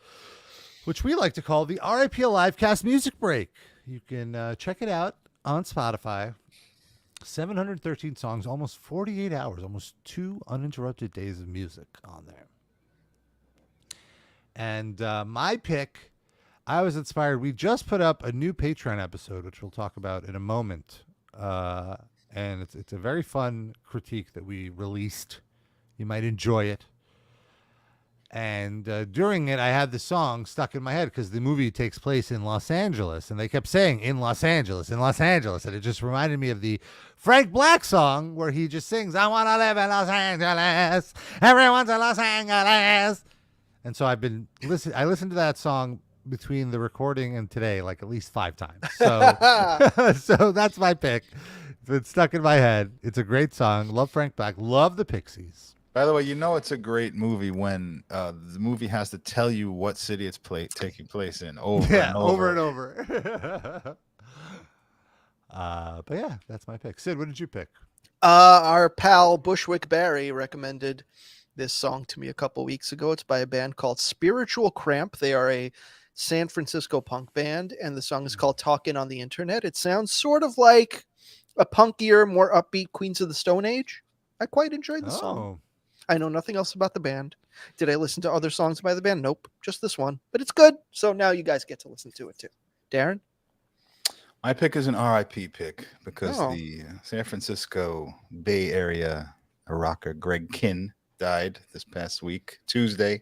which we like to call the RIPL Livecast Music Break. You can check it out on Spotify. 713 songs, almost 48 hours, almost 2 uninterrupted days of music on there. And my pick, I was inspired. We just put up a new Patreon episode, which we'll talk about in a moment. And it's a very fun critique that we released. You might enjoy it. And during it, I had the song stuck in my head because the movie takes place in Los Angeles. And they kept saying, in Los Angeles, in Los Angeles. And it just reminded me of the Frank Black song where he just sings, I want to live in Los Angeles. Everyone's in Los Angeles. And so I listened to that song between the recording and today like at least 5 times. So, so that's my pick. It's stuck in my head. It's a great song. Love Frank Black. Love the Pixies. By the way, you know it's a great movie when the movie has to tell you what city it's taking place in over and over. And over. But yeah, that's my pick. Sid, what did you pick? Our pal Bushwick Barry recommended this song to me a couple weeks ago. It's by a band called Spiritual Cramp. They are a San Francisco punk band, and the song is called Talkin' on the Internet. It sounds sort of like a punkier, more upbeat Queens of the Stone Age. I quite enjoyed the song. I know nothing else about the band. Did I listen to other songs by the band? Nope, just this one. But it's good, so now you guys get to listen to it too. Darren? My pick is an RIP pick because the San Francisco Bay Area rocker Greg Kinn died this past week, Tuesday,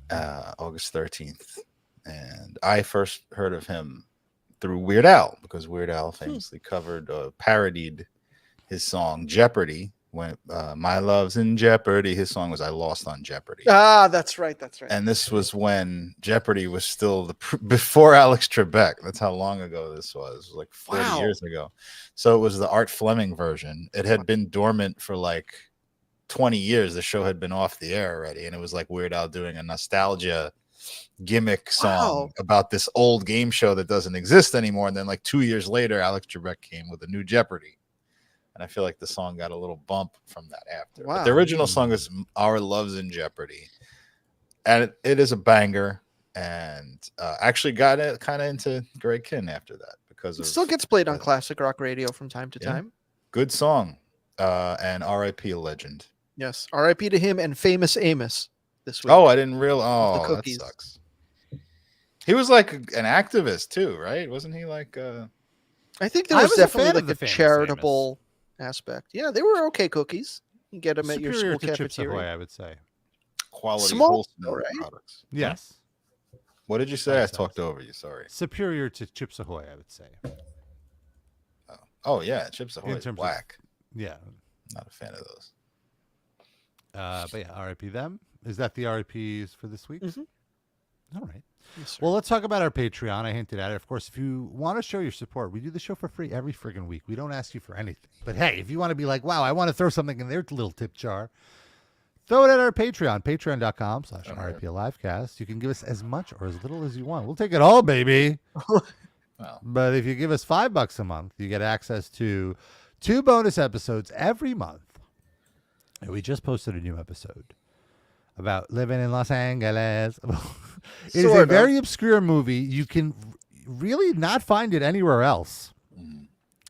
August 13th. And I first heard of him through Weird Al because Weird Al famously parodied his song Jeopardy. When My Love's in Jeopardy, his song was I Lost on Jeopardy. Ah, that's right. And this was when Jeopardy was still before Alex Trebek. That's how long ago this was. It was like 40 years ago. So it was the Art Fleming version. It had been dormant for like 20 years. The show had been off the air already, and it was like Weird Al doing a nostalgia gimmick song about this old game show that doesn't exist anymore. And then like 2 years later, Alex Trebek came with a new Jeopardy. And I feel like the song got a little bump from that after. But the original song is Our Love's in Jeopardy. And it is a banger. And actually got it kind of into Greg Kinn after that. Because it still gets played on classic rock radio from time to time. Good song. And R.I.P. a legend. Yes. R.I.P. to him and Famous Amos this week. Oh, I didn't realize. Oh, that sucks. He was like an activist too, right? Wasn't he like... I think there was definitely like a charitable... aspect. Yeah, they were okay cookies. You get them at your school cafeteria. Chips Ahoy, I would say. Quality small, right? products. Yes. What did you say? I talked over you. Sorry. Superior to Chips Ahoy, I would say. Oh yeah, Chips Ahoy is black. Yeah. Not a fan of those. But yeah, RIP them. Is that the RIPs for this week? Mm-hmm. All right. Yes, well, let's talk about our Patreon. I hinted at it. Of course, if you want to show your support, we do the show for free every friggin' week. We don't ask you for anything. But hey, if you want to be like, wow, I want to throw something in their little tip jar, throw it at our Patreon, patreon.com/RIPLivecast. You can give us as much or as little as you want. We'll take it all, baby. But if you give us $5 a month, you get access to 2 bonus episodes every month. And we just posted a new episode about living in Los Angeles. It is a very obscure movie. You can really not find it anywhere else.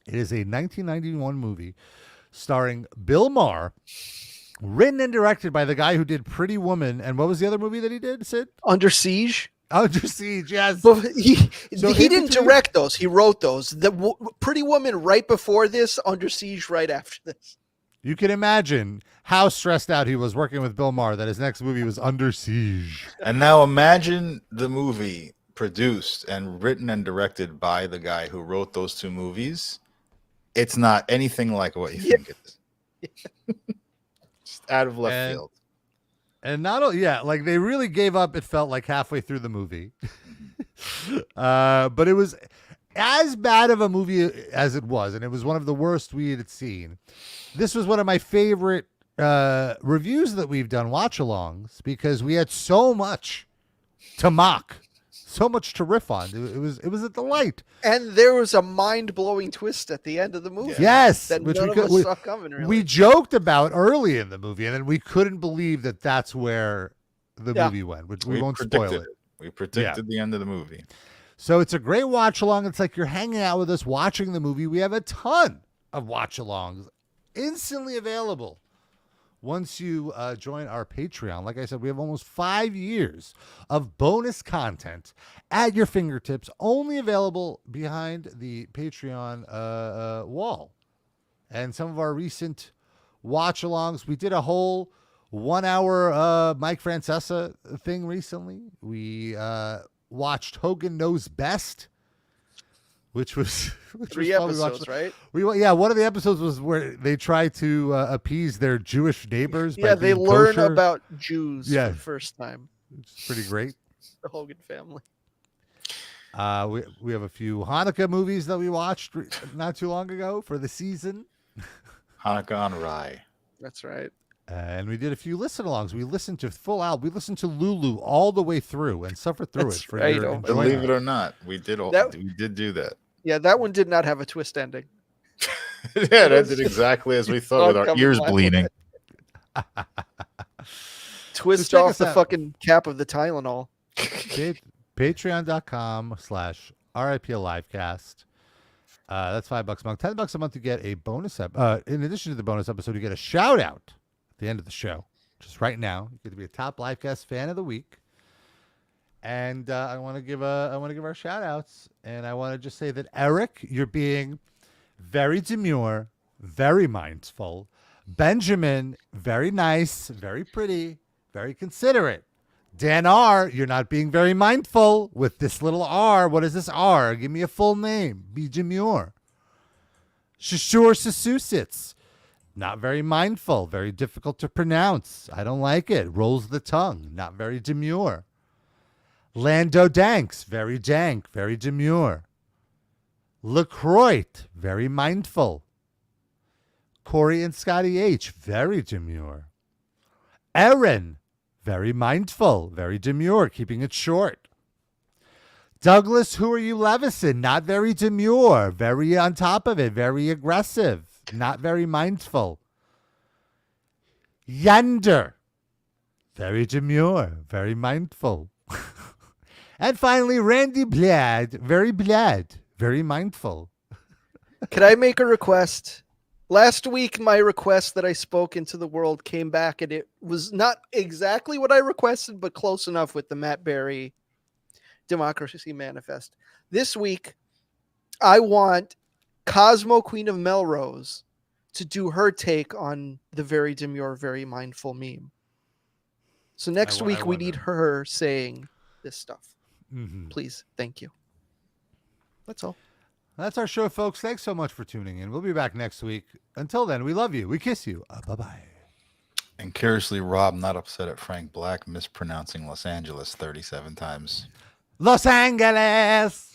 It is a 1991 movie starring Bill Maher, written and directed by the guy who did Pretty Woman. And what was the other movie that he did, Sid? Under Siege. Under Siege, yes. But he didn't direct those. He wrote those. The Pretty Woman right before this, Under Siege right after this. You can imagine how stressed out he was working with Bill Maher that his next movie was Under Siege. And now imagine the movie produced and written and directed by the guy who wrote those 2 movies. It's not anything like what you think it is. Just out of left field. And not only, like they really gave up, it felt like halfway through the movie. But it was as bad of a movie as it was, and it was one of the worst we had seen. This was one of my favorite reviews that we've done, watch-alongs, because we had so much to mock, so much to riff on. It was a delight. And there was a mind-blowing twist at the end of the movie. Yes, that none of us saw coming. Really, we joked about early in the movie, and then we couldn't believe that that's where the movie went. Which we won't spoil it. We predicted the end of the movie. So it's a great watch-along. It's like you're hanging out with us watching the movie. We have a ton of watch-alongs instantly available once you join our Patreon. Like I said, we have almost 5 years of bonus content at your fingertips, only available behind the Patreon wall. And some of our recent watch-alongs, we did a whole 1 hour Mike Francesa thing recently. We watched Hogan Knows Best, which was 3 episodes, right? One of the episodes was where they tried to appease their Jewish neighbors. Yeah, by they being learn kosher. about Jews for the first time. It's pretty great. The Hogan family. We have a few Hanukkah movies that we watched not too long ago for the season. Hanukkah on Rye. That's right. And we did a few listen-alongs. We listened to full album. We listened to Lulu all the way through and suffered through it for your enjoyment. Believe it or not, we did do that. Yeah, that one did not have a twist ending. Yeah, that did exactly as we thought, with our ears bleeding. Twist off the fucking cap of the Tylenol. Patreon.com/RIPLivecast. That's $5 a month. $10 a month to get a bonus in addition to the bonus episode, you get a shout out at the end of the show. Just right now, you get to be a top Livecast fan of the week. And I want to give our shout outs, and I want to just say that Eric, you're being very demure, very mindful. Benjamin, very nice, very pretty, very considerate. Dan R, you're not being very mindful with this little R. What is this R? Give me a full name. Be demure. Shashur Sasusits, not very mindful, very difficult to pronounce. I don't like it. Rolls the tongue, not very demure. Lando Danks, very dank, very demure. LaCroix, very mindful. Corey and Scotty H, very demure. Erin, very mindful, very demure, keeping it short. Douglas, who are you, Levison? Not very demure, very on top of it, very aggressive, not very mindful. Yander, very demure, very mindful. And finally, Randy Blad, very mindful. Could I make a request? Last week, my request that I spoke into the world came back, and it was not exactly what I requested, but close enough with the Matt Berry Democracy Manifest. This week, I want Cosmo, Queen of Melrose, to do her take on the very demure, very mindful meme. So next week, we need her saying this stuff. Mm-hmm. Please. Thank you. That's all. That's our show, folks. Thanks so much for tuning in. We'll be back next week. Until then, we love you. We kiss you. Bye-bye. And curiously, Rob not upset at Frank Black mispronouncing Los Angeles 37 times. Los Angeles!